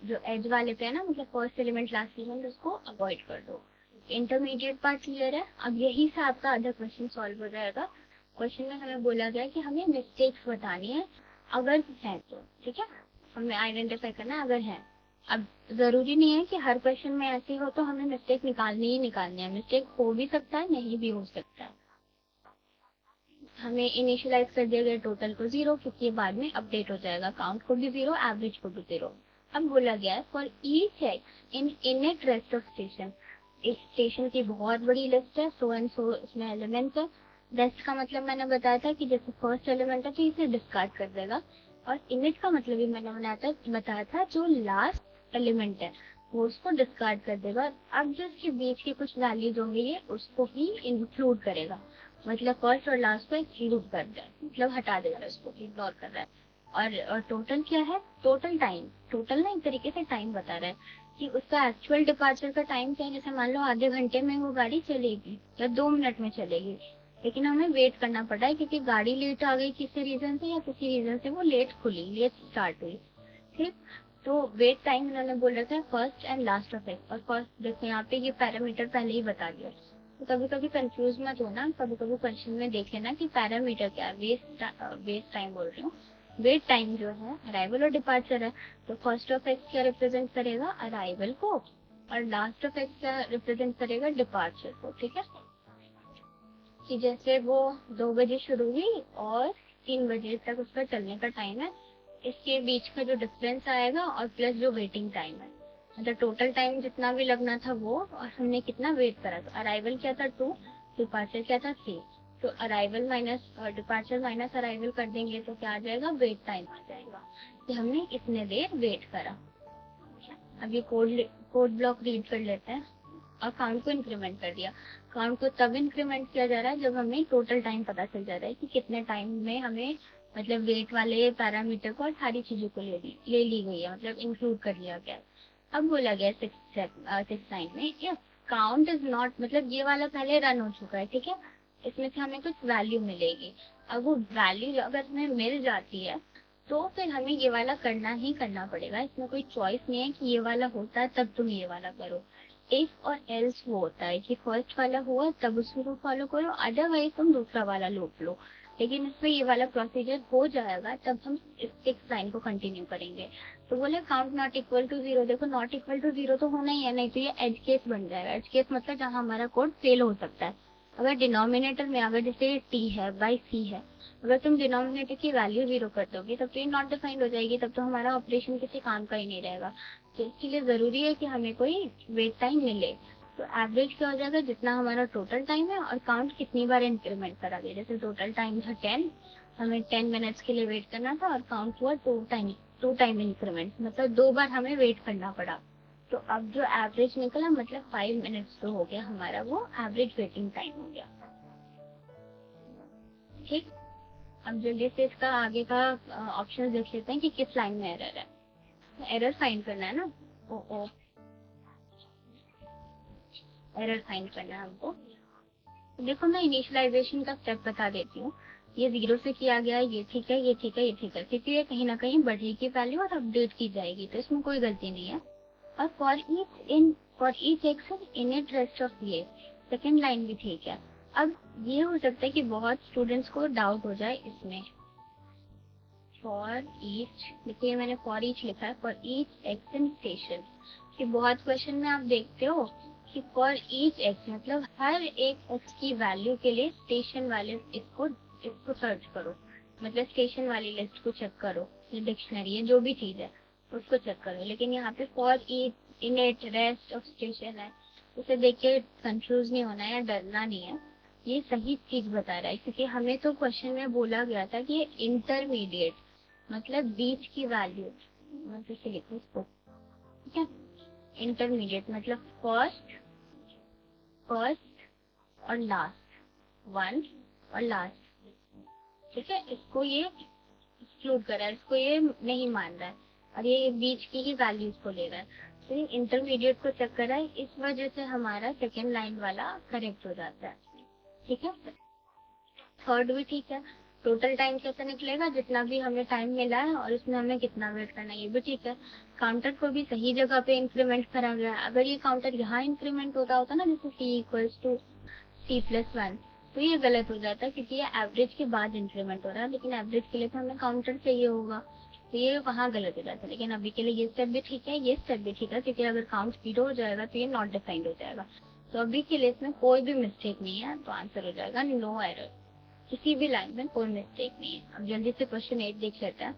जो एज वाले पे है ना, मतलब फर्स्ट एलिमेंट लास्ट एलिमेंट, उसको अवॉइड कर दो। इंटरमीडिएट पार्ट क्लियर है। अब यही से आपका आधा क्वेश्चन सॉल्व हो जाएगा। क्वेश्चन में हमें बोला गया कि हमें मिस्टेक्स बतानी है, अगर है तो, ठीक है, हमें आइडेंटिफाई करना है अगर है। अब जरूरी नहीं है कि हर क्वेश्चन में ऐसी हो तो हमें मिस्टेक निकालनी ही निकालनी है, मिस्टेक हो भी सकता है, नहीं भी हो सकता है। हमें इनिशियलाइज कर दिया गया टोटल को 0, क्योंकि ये बाद में अपडेट हो जाएगा, काउंट को भी 0, एवरेज को भी 0। अब बोला गया है for each x in इनेट rest of station, इस स्टेशन की बहुत बड़ी लिस्ट है, सो एंड सो इसमें एलिमेंट्स है। रेस्ट का मतलब मैंने बताया था कि जैसे फर्स्ट एलिमेंट है तो इसे डिस्कार्ड कर देगा, और इनिट का मतलब भी मैंने बताया था जो लास्ट एलिमेंट है वो उसको डिस्कार्ड कर देगा। अब जो इसके बीच की कुछ वैल्यूज होंगी ये उसको ही इंक्लूड करेगा, मतलब फर्स्ट और लास्ट को एक्सक्लूड कर दे, मतलब हटा देगा, उसको इग्नोर कर रहा है। और टोटल क्या है, टोटल टाइम, टोटल ना एक तरीके से टाइम बता रहा है कि उसका एक्चुअल डिपार्चर का टाइम क्या है। जैसे मान लो आधे घंटे में वो गाड़ी चलेगी या 2 मिनट में चलेगी, लेकिन हमें वेट करना पड़ा है क्योंकि गाड़ी लेट आ गई किसी रीजन से, या किसी रीजन से वो लेट खुली, लेट स्टार्ट हुई, ठीक। तो वेट टाइम इन्होंने बोल रखा है first and last of x, और फर्स्ट देखो यहाँ पे ये पैरामीटर पहले ही बता दिया, तो कभी कभी कंफ्यूज मत होना, कभी कभी क्वेश्चन में देख लेना कि पैरामीटर क्या है। वेस्ट टाइम बोल रही हूँ, वेट टाइम जो है अराइवल और डिपार्चर है, तो फर्स्ट ऑफ एक्स क्या रिप्रेजेंट करेगा, अराइवल को, और लास्ट ऑफ एक्स क्या रिप्रेजेंट करेगा, डिपार्चर को, ठीक है। कि जैसे वो 2 बजे शुरू हुई और 3 बजे तक उसका चलने का टाइम है, इसके बीच का जो डिफरेंस आएगा और प्लस जो वेटिंग टाइम है, मतलब टोटल टाइम जितना भी लगना था वो, और हमने कितना वेट करा। तो अराइवल क्या था 2, डिपार्चर क्या था 3, तो arrival minus departure minus arrival कर देंगे तो क्या आ जाएगा, वेट टाइम आ जाएगा, कि हमने इतने देर वेट करा। अब ये कोड ब्लॉक रीड कर लेते हैं, और काउंट को इंक्रीमेंट कर दिया। काउंट को तब इंक्रीमेंट किया जा रहा है जब हमें टोटल टाइम पता चल जा रहा है कि कितने टाइम में हमें, मतलब वेट वाले पैरामीटर को और सारी चीजों को ले ली गई है, मतलब इंक्लूड कर लिया गया। अब बोला गया 6 में काउंट इज नॉट, मतलब ये वाला पहले रन हो चुका है, ठीक है, इसमें से हमें कुछ वैल्यू मिलेगी। अब वो वैल्यू अगर हमें मिल जाती है तो फिर हमें ये वाला करना ही करना पड़ेगा, इसमें कोई चॉइस नहीं है कि ये वाला होता है तब तुम ये वाला करो। इफ और एल्स वो होता है कि फर्स्ट वाला हुआ तब उसको फॉलो करो, अदरवाइज तुम दूसरा वाला लूप लो। लेकिन इसमें ये वाला प्रोसीजर हो जाएगा तब हम इस 6 को कंटिन्यू करेंगे। तो बोले काउंट नॉट इक्वल टू 0, देखो नॉट इक्वल टू 0 तो होना ही है, नहीं तो ये एज केस बन जाएगा। एज केस मतलब जहाँ हमारा कोड फेल हो सकता है। अगर डिनोमिनेटर में अगर जैसे t है बाई c है, अगर तुम डिनोमिनेटर की वैल्यू 0 कर दोगे तब तो ये नॉट डिफाइंड हो जाएगी, तब तो हमारा ऑपरेशन किसी काम का ही नहीं रहेगा। तो इसके लिए जरूरी है कि हमें कोई वेट टाइम मिले। तो एवरेज क्या हो जाएगा, जितना हमारा टोटल टाइम है और काउंट कितनी बार इंक्रीमेंट करा गया। जैसे टोटल टाइम था 10, हमें 10 मिनट्स के लिए वेट करना था और काउंट हुआ 2 टाइम इंक्रीमेंट, मतलब 2 बार हमें वेट करना पड़ा। तो अब जो एवरेज निकला मतलब 5 मिनट्स तो हो गया हमारा, वो एवरेज वेटिंग टाइम हो गया। ठीक, अब जल्दी से इसका आगे का ऑप्शन देख लेते हैं कि किस लाइन में एरर है। एरर फाइंड करना है ना, ओ एरर फाइंड करना है हमको। तो देखो मैं इनिशियलाइजेशन का स्टेप बता देती हूँ। ये 0 से किया गया है, ये ठीक है, ये ठीक है, ये ठीक है, क्योंकि ये कहीं ना कहीं बढ़ेगी वैल्यू और अपडेट की जाएगी, तो इसमें कोई गलती नहीं है। और for each action in it rest of ये, सेकेंड लाइन भी ठीक है। अब ये हो सकता है कि बहुत स्टूडेंट्स को डाउट हो जाए इसमें। फॉर ईच, देखिए मैंने फॉर ईच लिखा है, फॉर ईच एक्शन स्टेशन। कि बहुत क्वेश्चन में आप देखते हो कि फॉर ईच एक्स मतलब हर एक एक्स की वैल्यू के लिए स्टेशन वाले इसको सर्च करो, मतलब स्टेशन वाली लिस्ट को चेक करो, ये डिक्शनरी है जो भी चीज है उसको चेक करो। लेकिन यहाँ पे for each इनेट rest of station है, उसे देख के कंफ्यूज नहीं होना है या डरना नहीं है, ये सही चीज बता रहा है। क्योंकि हमें तो क्वेश्चन में बोला गया था कि ये इंटरमीडिएट मतलब बीच की वैल्यू, मैं फिर से लिखूं इसको, ठीक है। इंटरमीडिएट मतलब फर्स्ट फर्स्ट और लास्ट, वन और लास्ट, ठीक है। इसको ये एक्सक्लूड कर रहा है, इसको ये नहीं मान रहा है और ये बीच की ही वैल्यूज को ले रहा है। तो ये इंटरमीडिएट को चेक कर रहा है, इस वजह से हमारा सेकेंड लाइन वाला करेक्ट हो जाता है, ठीक है। थर्ड भी ठीक है, टोटल टाइम कैसे निकलेगा, जितना भी हमें टाइम मिला है और उसमें हमें कितना वेट करना है, ये भी ठीक है। काउंटर को भी सही जगह पे इंक्रीमेंट करा गया है। अगर ये काउंटर यहाँ इंक्रीमेंट होता ना, जैसे c=c+1, तो ये गलत हो जाता है क्योंकि ये एवरेज के बाद इंक्रीमेंट हो रहा है, लेकिन एवरेज के लिए तो हमें काउंटर चाहिए होगा, तो ये वहाँ गलत हो जाता है। लेकिन अभी के लिए ये स्टेप भी ठीक है, ये स्टेप भी ठीक है, क्योंकि अगर काउंट 0 हो जाएगा तो ये नॉट डिफाइंड हो जाएगा। तो अभी के लिए इसमें कोई भी मिस्टेक नहीं है, तो आंसर हो जाएगा नो एरर, किसी भी लाइन में कोई मिस्टेक नहीं है। अब जल्दी से क्वेश्चन 8 देख लेते हैं।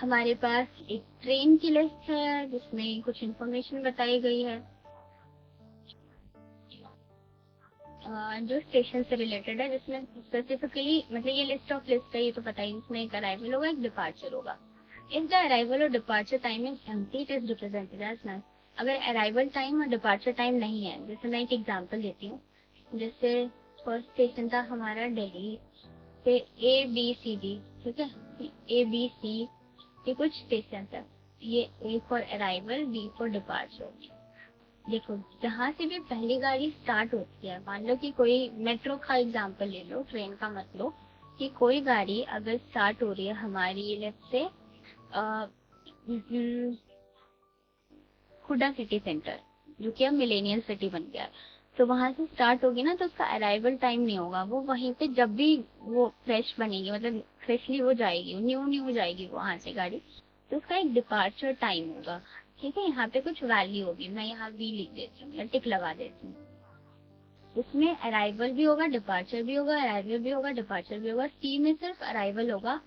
हमारे पास एक ट्रेन की लिस्ट है जिसमें कुछ इंफॉर्मेशन बताई गई है जो स्टेशन से रिलेटेड है, जिसमें स्पेसिफिकली मतलब ये लिस्ट ऑफ लिस्ट है, ये तो पता ही, इसमें एक अराइवल होगा, एक डिपार्चर होगा। इफ द अराइवल और departure time is empty, it is represented as null. अगर अराइवल टाइम और डिपार्चर टाइम नहीं है, जैसे मैं एक एग्जांपल देती हूँ, जैसे फर्स्ट स्टेशन था हमारा दिल्ली से ABCD, ठीक है, ABC, ये कुछ स्टेशन है, ये A for arrival, B for departure. देखो जहाँ से भी पहली गाड़ी स्टार्ट होती है, मान लो कि कोई मेट्रो का एग्जांपल ले लो, ट्रेन का मत लो, कि कोई गाड़ी अगर स्टार्ट हो रही है हमारी लेफ्ट से हुडा सिटी सेंटर, जो कि अब मिलेनियल सिटी बन गया है, तो वहां से स्टार्ट होगी ना, तो उसका अराइवल टाइम नहीं होगा, वो वहीं पे जब भी वो फ्रेश बनेगी, मतलब फ्रेशली वो जाएगी, न्यू न्यू जाएगी वहां से गाड़ी, तो उसका एक डिपार्चर टाइम होगा, ठीक है। यहाँ पे कुछ वैल्यू होगी, मैं यहाँ भी लिख देती हूँ या टिक लगा देती हूँ। इसमें अराइवल भी होगा, डिपार्चर भी होगा, अराइवल भी होगा, डिपार्चर भी होगा। सी में सिर्फ अराइवल होगा,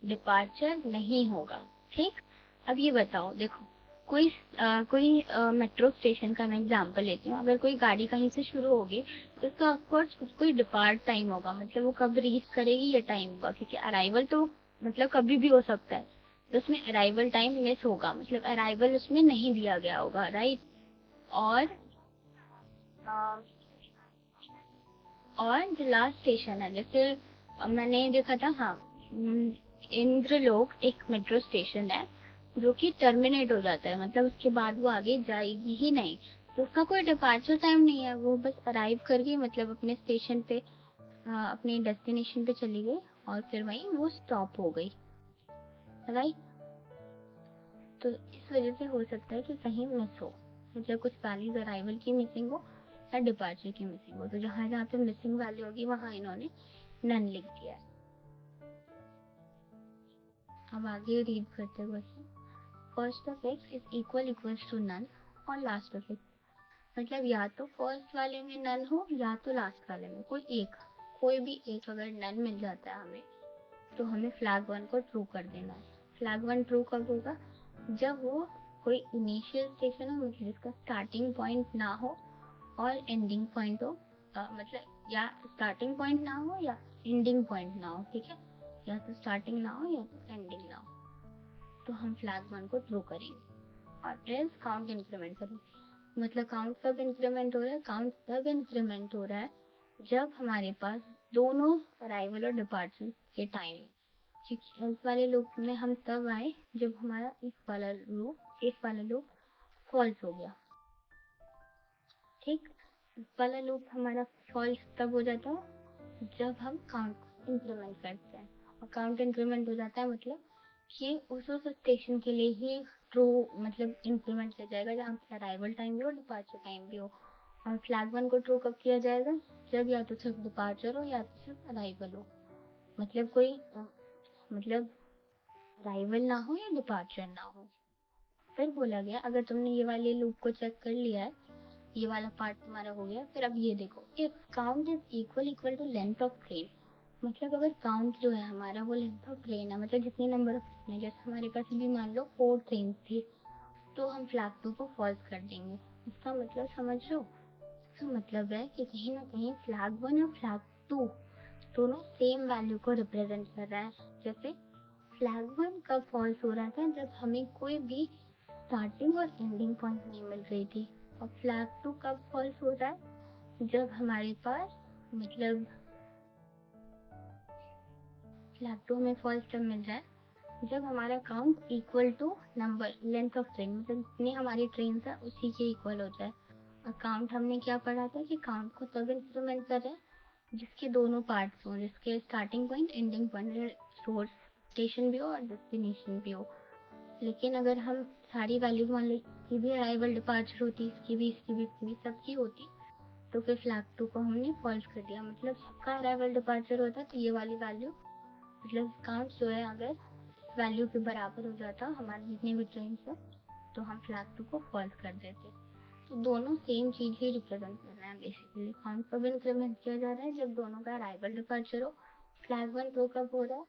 डिपार्चर नहीं होगा, ठीक। अब ये बताओ, देखो कोई मेट्रो स्टेशन का मैं एग्जांपल लेती हूँ, अगर कोई गाड़ी कहीं से शुरू होगी तो उसका ऑफकोर्स कोई डिपार्ट टाइम होगा, मतलब वो कब रीच करेगी ये टाइम होगा, क्योंकि अराइवल तो मतलब कभी भी हो सकता है, तो उसमें अराइवल टाइम मिस होगा, मतलब अराइवल उसमें नहीं दिया गया होगा, राइट। और और जो लास्ट स्टेशन है, जैसे मैंने देखा था, हाँ, इंद्रलोक एक मेट्रो स्टेशन है जो कि टर्मिनेट हो जाता है, मतलब उसके बाद वो आगे जाएगी ही नहीं, तो उसका कोई डिपार्चर टाइम नहीं है, वो बस अराइव कर गई, मतलब अपने स्टेशन पे, अपने डेस्टिनेशन पे चली गई और फिर वहीं वो स्टॉप हो गई, राइट। तो इस वजह से हो सकता है कि कहीं मिस हो, मतलब कुछ वैल्यूज अराइवल की मिसिंग हो या डिपार्चर की मिसिंग हो, तो जहाँ जहाँ पे मिसिंग वैल्यू होगी वहाँ इन्होंने नन लिख दिया है। अब आगे रीड करते हुए, first of X is equals to none और लास्ट ऑफ एक्स, मतलब या तो फर्स्ट वाले में नन हो या तो लास्ट वाले में कोई एक, कोई भी एक अगर नन मिल जाता है हमें, तो हमें फ्लैग 1 को ट्रू कर देना है। फ्लैग 1 ट्रू कब होगा? जब वो कोई इनिशियल स्टेशन हो, मतलब जिसका स्टार्टिंग पॉइंट ना हो और एंडिंग पॉइंट हो, मतलब या स्टार्टिंग पॉइंट ना हो या एंडिंग पॉइंट ना हो, ठीक है, या तो स्टार्टिंग ना हो या तो एंडिंग ना हो, तो हम फ्लैग 1 को ट्रू करेंगे। और एल्स काउंट इंक्रीमेंट करेंगे। मतलब काउंट कब इंक्रीमेंट हो रहा है? काउंट तब इंक्रीमेंट हो रहा है जब हमारे पास दोनों अराइवल और डिपार्चर के टाइम, क्योंकि एल्स वाले लूप में हम तब आए जब हमारा इफ वाला लूप फॉल्स हो गया। ठीक, इफ वाला लूप हमारा फॉल्स तब हो जाता है जब हम काउंट इंक्रीमेंट करते हैं, और काउंट इंक्रीमेंट हो जाता है मतलब कि उस स्टेशन के लिए ही ट्रू मतलब इंक्रीमेंट किया जाएगा जहाँ पे अराइवल टाइम भी हो, डिपार्चर टाइम भी हो। और फ्लैग 1 को ट्रू कब किया जाएगा? जब या तो सिर्फ डिपार्चर हो या तो सिर्फ अराइवल हो, मतलब कोई मतलब अराइवल ना हो या डिपार्चर ना हो। फिर बोला गया अगर तुमने ये वाले लूप को चेक कर लिया है, ये वाला पार्ट तुम्हारा हो गया, फिर अब ये देखो, if count is equal to length of train, मतलब अगर काउंट जो है हमारा वो लेंथ ऑफ ट्रेन है, मतलब जितनी नंबर ऑफ ट्रेन है, जैसे हमारे पास भी मान लो 4 ट्रेन थी, तो हम फ्लैग 2 को फॉल्स कर देंगे। इसका मतलब समझ लो, इसका मतलब है कि कहीं ना कहीं फ्लैग 1 और फ्लैग 2 दोनों सेम वैल्यू को रिप्रेजेंट कर रहा है। जैसे फ्लैग 1 कब फॉल्स हो रहा था? जब हमें कोई भी स्टार्टिंग और एंडिंग पॉइंट नहीं मिल रही थी। और फ्लैग 2 कब फॉल्स हो रहा है? जब हमारे पास मतलब फ्लैग 2 में फॉल्स तब मिल रहा है जब हमारा count equal to number length of train, मतलब जितनी हमारी ट्रेन है उसी के इक्वल हो जाए। और काउंट हमने क्या पढ़ा था कि काउंट को तब इंक्रीमेंट कर रहे हैं जिसके दोनों पार्ट्स हो, जिसके starting point ending point, source station भी हो और डेस्टिनेशन भी हो। लेकिन अगर हम सारी वैल्यूज मान लो, इसकी भी अराइवल डिपार्चर होती, इसकी भी सबकी होती, तो फिर फ्लैग 2 को हमने फॉल्स कर दिया, मतलब सबका अराइवल डिपार्चर होता तो ये वाली वैल्यू मतलब काउंट जो है अगर वैल्यू के बराबर हो जाता हमारे जितने भी ट्रेन है, तो हम फ्लैग 2 को फॉल्स कर देते। तो दोनों सेम चीज ही रिप्रेजेंट कर रहे हैं बेसिकली। काउंट कब इंक्रीमेंट किया जा रहा है? जब दोनों का अराइवल डिपार्चर हो। फ्लैग 1 ट्रू कब हो रहा है?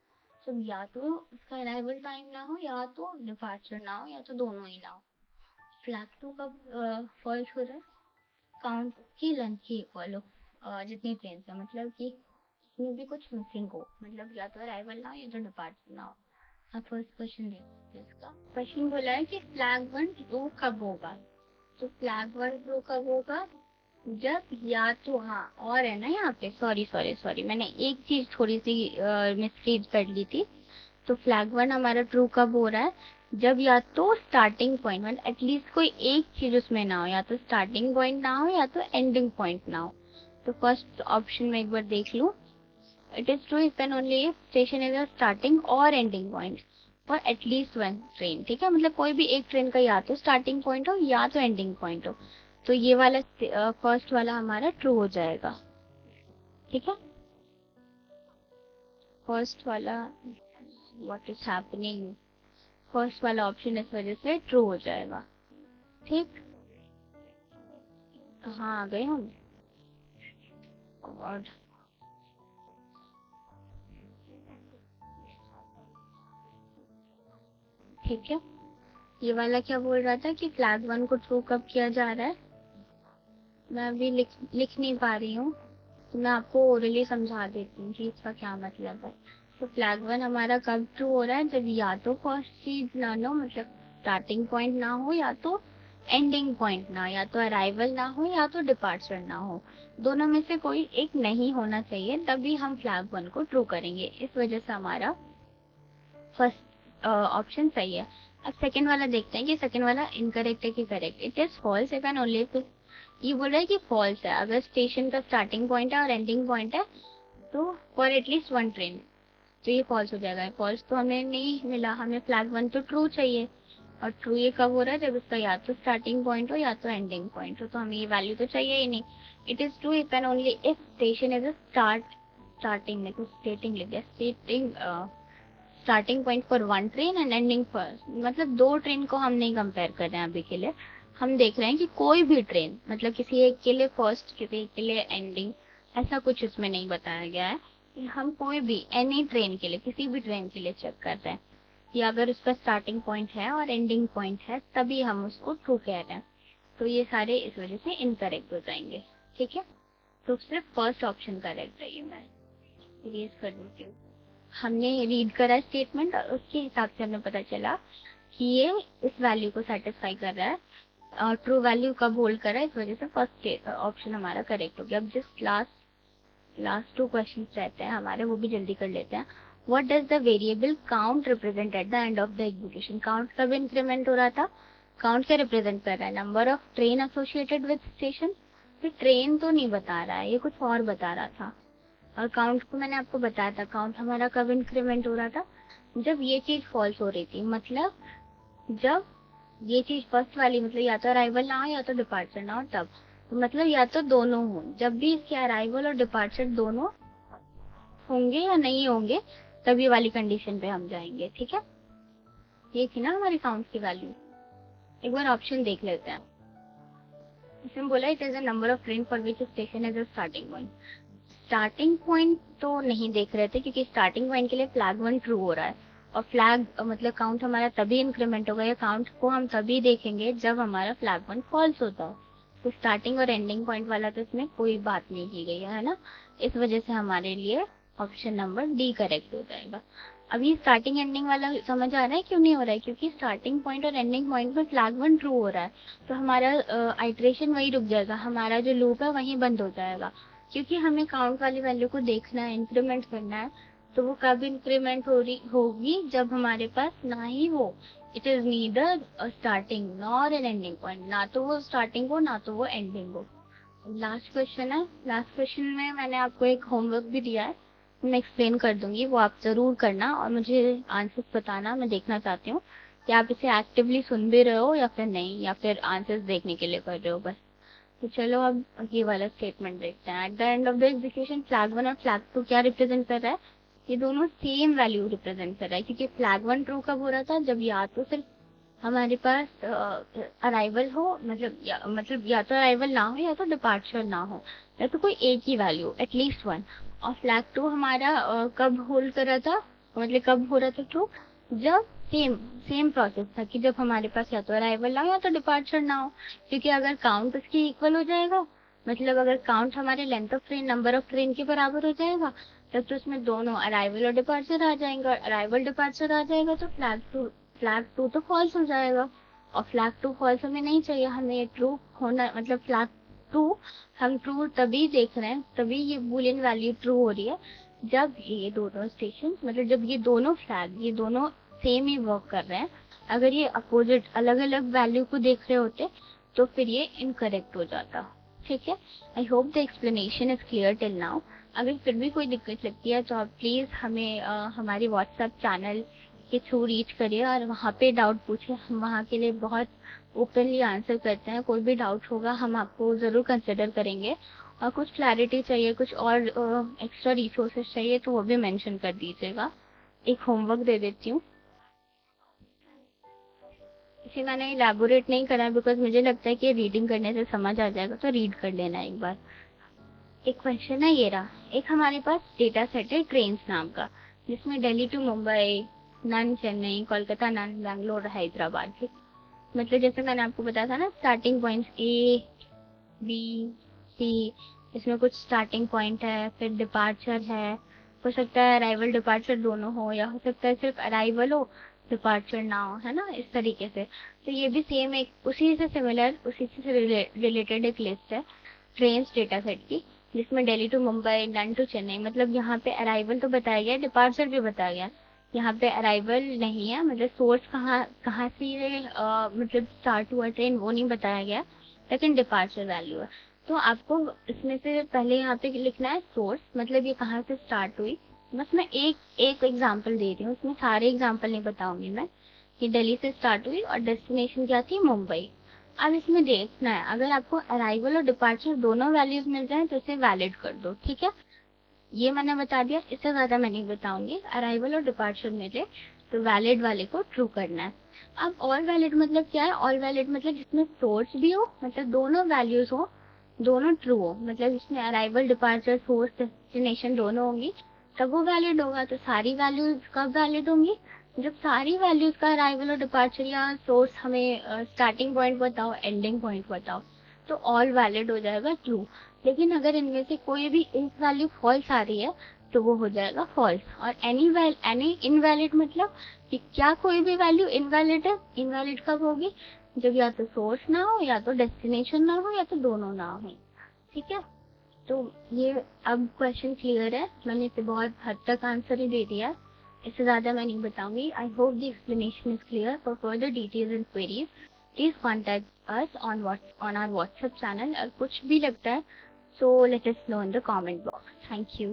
जब या तो उसका अराइवल टाइम ना हो या तो डिपार्चर ना हो या तो दोनों ही ना हो। फ्लैग 2 कब फॉल्स हो रहा है? काउंट की लेंथ की इक्वल हो जितनी ट्रेन है, मतलब कि इसमें भी कुछ मिसिंग हो, मतलब या तो अराइवल ना हो या तो डिपार्चर ना हो। अब फर्स्ट क्वेश्चन देखते हैं। इसका क्वेश्चन बोला है कि फ्लैग 1 ट्रू कब होगा? तो फ्लैग 1 ट्रू कब होगा? जब या तो, हाँ और है ना यहाँ पे, सॉरी मैंने एक चीज थोड़ी सी मिसरीड कर ली थी। तो फ्लैग 1 हमारा ट्रू कब हो रहा है? जब या तो स्टार्टिंग पॉइंट मतलब एटलीस्ट कोई एक चीज उसमें ना हो, या तो स्टार्टिंग पॉइंट ना हो या तो एंडिंग पॉइंट ना हो। तो फर्स्ट ऑप्शन में एक बार देख लूं, it is true if and only if station is a starting और ending point for at least one train. ठीक है, मतलब कोई भी एक ट्रेन का या तो स्टार्टिंग पॉइंट हो या तो एंडिंग पॉइंट हो। तो ये वाला फर्स्ट वाला हमारा ट्रू हो जाएगा। ठीक है, फर्स्ट वाला, व्हाट इज हैपनिंग, फर्स्ट वाला ऑप्शन इस वजह से ट्रू हो जाएगा। ठीक, कहाँ आ गए हम? गॉड, ठीक है, ये वाला क्या बोल रहा था कि फ्लैग 1 को ट्रू कब किया जा रहा है? मैं अभी लिख नहीं पा रही हूँ, तो मैं आपको ओरली समझा देती हूँ कि इसका क्या मतलब है। तो फ्लैग 1 हमारा कब ट्रू हो रहा है? जब या तो फर्स्ट चीज ना हो, मतलब स्टार्टिंग पॉइंट ना हो या तो एंडिंग पॉइंट ना, या तो अराइवल ना हो या तो डिपार्चर ना हो, दोनों में से कोई एक नहीं होना चाहिए, तभी हम फ्लैग 1 को ट्रू करेंगे। इस वजह से हमारा फर्स्ट ऑप्शन सही है। अब सेकंड वाला देखते हैं कि सेकंड वाला इनकरेक्ट है कि correct. It is false if and only, ये बोल रहा है कि फॉल्स है अगर स्टेशन का स्टार्टिंग पॉइंट है और एंडिंग पॉइंट है तो फॉर एटलीस्ट वन ट्रेन, तो ये फॉल्स हो जाएगा। फॉल्स तो हमें नहीं मिला, हमें फ्लैग 1 तो ट्रू चाहिए। और ट्रू ये कब हो रहा है? जब इसका या तो स्टार्टिंग पॉइंट हो या तो एंडिंग पॉइंट हो, तो हमें ये वैल्यू तो चाहिए ही नहीं। It is true if and only if station is a starting में तो स्टेटिंग लिख दिया, starting point for one train and ending for, मतलब दो ट्रेन को हम नहीं कंपेयर कर रहे हैं अभी के लिए। हम देख रहे हैं कि कोई भी ट्रेन, मतलब किसी एक के लिए फर्स्ट, किसी एक के लिए एंडिंग, ऐसा कुछ इसमें नहीं बताया गया है कि हम कोई भी एनी ट्रेन के लिए, किसी भी ट्रेन के लिए चेक कर रहे हैं, या अगर उसका स्टार्टिंग पॉइंट है और एंडिंग पॉइंट है तभी हम उसको ट्रू कह रहे हैं। तो ये सारे इस वजह से इनकरेक्ट हो जाएंगे। ठीक है, तो सिर्फ फर्स्ट ऑप्शन करेक्ट है। ये मैं इरेज कर देती हूँ। हमने रीड करा स्टेटमेंट और उसके हिसाब से हमें पता चला कि ये इस वैल्यू को सेटिस्फाई कर रहा है और ट्रू वैल्यू कब होल्ड कर रहा है, इस वजह से फर्स्ट ऑप्शन हमारा करेक्ट हो गया। अब जस्ट लास्ट 2 क्वेश्चन रहते हैं हमारे, वो भी जल्दी कर लेते हैं। What does the variable count represent at the end of the execution? Count कब इंक्रीमेंट हो रहा था? काउंट क्या रिप्रेजेंट कर रहा है? Number of train associated with station. फिर ट्रेन तो नहीं बता रहा है, ये कुछ और बता रहा था। और काउंट को मैंने आपको बताया था, काउंट हमारा कब इंक्रीमेंट हो रहा था? जब ये चीज फॉल्स हो रही थी, मतलब जब ये चीज फर्स्ट वाली, मतलब या तो अराइवल ना हो या तो डिपार्चर ना हो, तब तो मतलब या तो दोनों हो। जब भी इसके अराइवल और डिपार्चर दोनों होंगे या नहीं होंगे तब ये वाली कंडीशन पे हम जाएंगे। ठीक है, ये थी ना हमारी काउंट की वैल्यू। एक बार ऑप्शन देख लेते हैं। इसमें बोला it is a number of train for which station is a starting point. Starting point तो नहीं देख रहे थे क्योंकि स्टार्टिंग पॉइंट के लिए फ्लैग 1 ट्रू हो रहा है, और फ्लैग मतलब काउंट हमारा तभी इंक्रीमेंट होगा, या काउंट को हम तभी देखेंगे जब हमारा फ्लैग 1 फॉल्स होता हो। तो स्टार्टिंग और एंडिंग पॉइंट वाला तो इसमें कोई बात नहीं की गई है ना, इस वजह से हमारे लिए ऑप्शन नंबर डी करेक्ट हो जाएगा। अभी स्टार्टिंग एंडिंग वाला समझ आ रहा है क्यों नहीं हो रहा है? क्योंकि स्टार्टिंग पॉइंट और एंडिंग पॉइंट में फ्लैग 1 ट्रू हो रहा है, तो हमारा आइट्रेशन वही रुक जाएगा, हमारा जो लूप है वहीं बंद हो जाएगा। क्योंकि हमें काउंट वाली वैल्यू को देखना है, इंक्रीमेंट करना है, तो वो कब इंक्रीमेंट हो रही होगी? जब हमारे पास ना ही वो, it is neither starting nor an ending point, ना तो वो स्टार्टिंग हो ना तो वो एंडिंग हो। लास्ट क्वेश्चन है। लास्ट क्वेश्चन में मैंने आपको एक होमवर्क भी दिया है, मैं एक्सप्लेन कर दूंगी, वो आप जरूर करना और मुझे आंसर्स बताना। मैं देखना चाहती हूँ कि आप इसे एक्टिवली सुन भी रहे हो या फिर नहीं, या फिर आंसर्स देखने के लिए कर रहे हो बस। तो चलो अब ये वाला स्टेटमेंट देखते हैं। At the end of the execution flag 1 और फ्लैग 2 क्या रिप्रेजेंट कर रहा है? ये दोनों सेम वैल्यू रिप्रेजेंट कर रहा है, क्योंकि फ्लैग 1 ट्रू कब हो रहा था? जब या तो सिर्फ हमारे पास अराइवल हो, मतलब या तो अराइवल ना हो या तो डिपार्चर ना हो, या तो कोई एक ही वैल्यू एटलीस्ट 1। और फ्लैग 2 हमारा कब होल्ड कर रहा था, मतलब कब हो रहा था ट्रू? जब सेम सेम प्रोसेस था कि जब हमारे पास या तो अराइवल ना हो या तो डिपार्चर ना हो। क्योंकि अगर काउंट उसकी इक्वल हो जाएगा, मतलब अगर काउंट हमारे length of train, number of train के बराबर हो जाएगा, तब तो उसमें दोनों अराइवल और डिपार्चर आ जाएंगे, और अराइवल डिपार्चर आ जाएगा तो फ्लैग 2 तो फॉल्स हो जाएगा। और फ्लैग 2 फॉल्स हमें नहीं चाहिए, हमें ये ट्रू होना, मतलब फ्लैग 2 हम ट्रू तभी देख रहे हैं, तभी ये बूलियन वैल्यू ट्रू हो रही है जब ये दोनों स्टेशन, मतलब जब ये दोनों फ्लैग, ये दोनों सेम ही वर्क कर रहे हैं। अगर ये अपोजिट अलग अलग वैल्यू को देख रहे होते तो फिर ये इनकरेक्ट हो जाता। ठीक है, आई hope the explanation is clear till now. अगर फिर भी कोई दिक्कत लगती है तो आप प्लीज़ हमें हमारे व्हाट्सएप चैनल के थ्रू रीच करिए और वहाँ पे डाउट पूछिए, हम वहाँ के लिए बहुत ओपनली आंसर करते हैं। कोई भी डाउट होगा हम आपको ज़रूर कंसिडर करेंगे, और कुछ क्लैरिटी चाहिए, कुछ और एक्स्ट्रा रिसोर्सेज चाहिए तो वो भी मेंशन कर दीजिएगा। एक होमवर्क दे देती हूँ, इसे मैंने इलेबोरेट नहीं करा बिकॉज मुझे लगता है कि रीडिंग करने से समझ आ जाएगा, तो रीड कर लेना एक बार। एक क्वेश्चन है ये रहा। एक हमारे पास डेटा सेट है ट्रेन्स नाम का, जिसमें Delhi to Mumbai, none Chennai, Kolkata none Bangalore, Hyderabad. ठीक, मतलब जैसे मैंने आपको बताया था ना, starting points A B C, इसमें कुछ स्टार्टिंग पॉइंट है, फिर डिपार्चर है, हो सकता है अराइवल डिपार्चर दोनों हो, या हो सकता है सिर्फ अराइवल हो डिपार्चर ना हो, है ना, इस तरीके से। तो ये भी सेम एक उसी से सिमिलर, उसी से रिलेटेड एक लिस्ट है ट्रेन्स डेटा सेट की, जिसमें Delhi to Mumbai, none to Chennai, मतलब यहाँ पे अराइवल तो बताया गया, डिपार्चर भी बताया गया। यहाँ पे अराइवल नहीं है, मतलब सोर्स कहाँ कहाँ से ये मतलब स्टार्ट हुआ ट्रेन वो नहीं बताया गया, लेकिन डिपार्चर वैल्यू है। तो आपको इसमें से पहले यहाँ पे लिखना है सोर्स, मतलब ये कहाँ से स्टार्ट हुई। बस मैं एक एक एग्जाम्पल दे रही हूँ, उसमें सारे एग्जाम्पल नहीं बताऊंगी मैं। कि दिल्ली से स्टार्ट हुई और डेस्टिनेशन क्या थी? मुंबई। अब इसमें देखना है, अगर आपको अराइवल और डिपार्चर दोनों वैल्यूज मिल जाए तो इसे वैलिड कर दो। ठीक है, ये मैंने बता दिया, इससे ज्यादा मैं नहीं बताऊंगी। अराइवल और डिपार्चर मिले तो वैलिड वाले को ट्रू करना है। अब ऑल वैलिड मतलब क्या है? ऑल वैलिड मतलब जिसमें सोर्स भी हो, मतलब दोनों वैल्यूज हो, दोनों ट्रू हो, मतलब इसमें अराइवल, डिपार्चर, सोर्स, डेस्टिनेशन दोनों होंगी, तब वो वैलिड होगा। तो सारी वैल्यूज कब वैलिड होंगी? जब सारी वैल्यूज का अराइवल और डिपार्चर या सोर्स हमें स्टार्टिंग पॉइंट बताओ, एंडिंग पॉइंट बताओ, तो ऑल वैलिड हो जाएगा ट्रू। लेकिन अगर इनमें से कोई भी एक वैल्यू फॉल्स आ रही है तो वो हो जाएगा फॉल्स। और एनी इनवैलिड मतलब कि क्या कोई भी वैल्यू इनवैलिड है? इनवैलिड कब होगी? जब या तो सोर्स ना हो, या तो डेस्टिनेशन ना हो, या तो दोनों ना हो। ठीक है, तो ये अब क्वेश्चन क्लियर है। मैंने इसे बहुत हद तक आंसर ही दे दिया, इससे ज्यादा मैं नहीं बताऊंगी। I hope the explanation is clear. For further details and queries please contact us on our WhatsApp channel. और कुछ भी लगता है so let us know in the comment box. Thank you.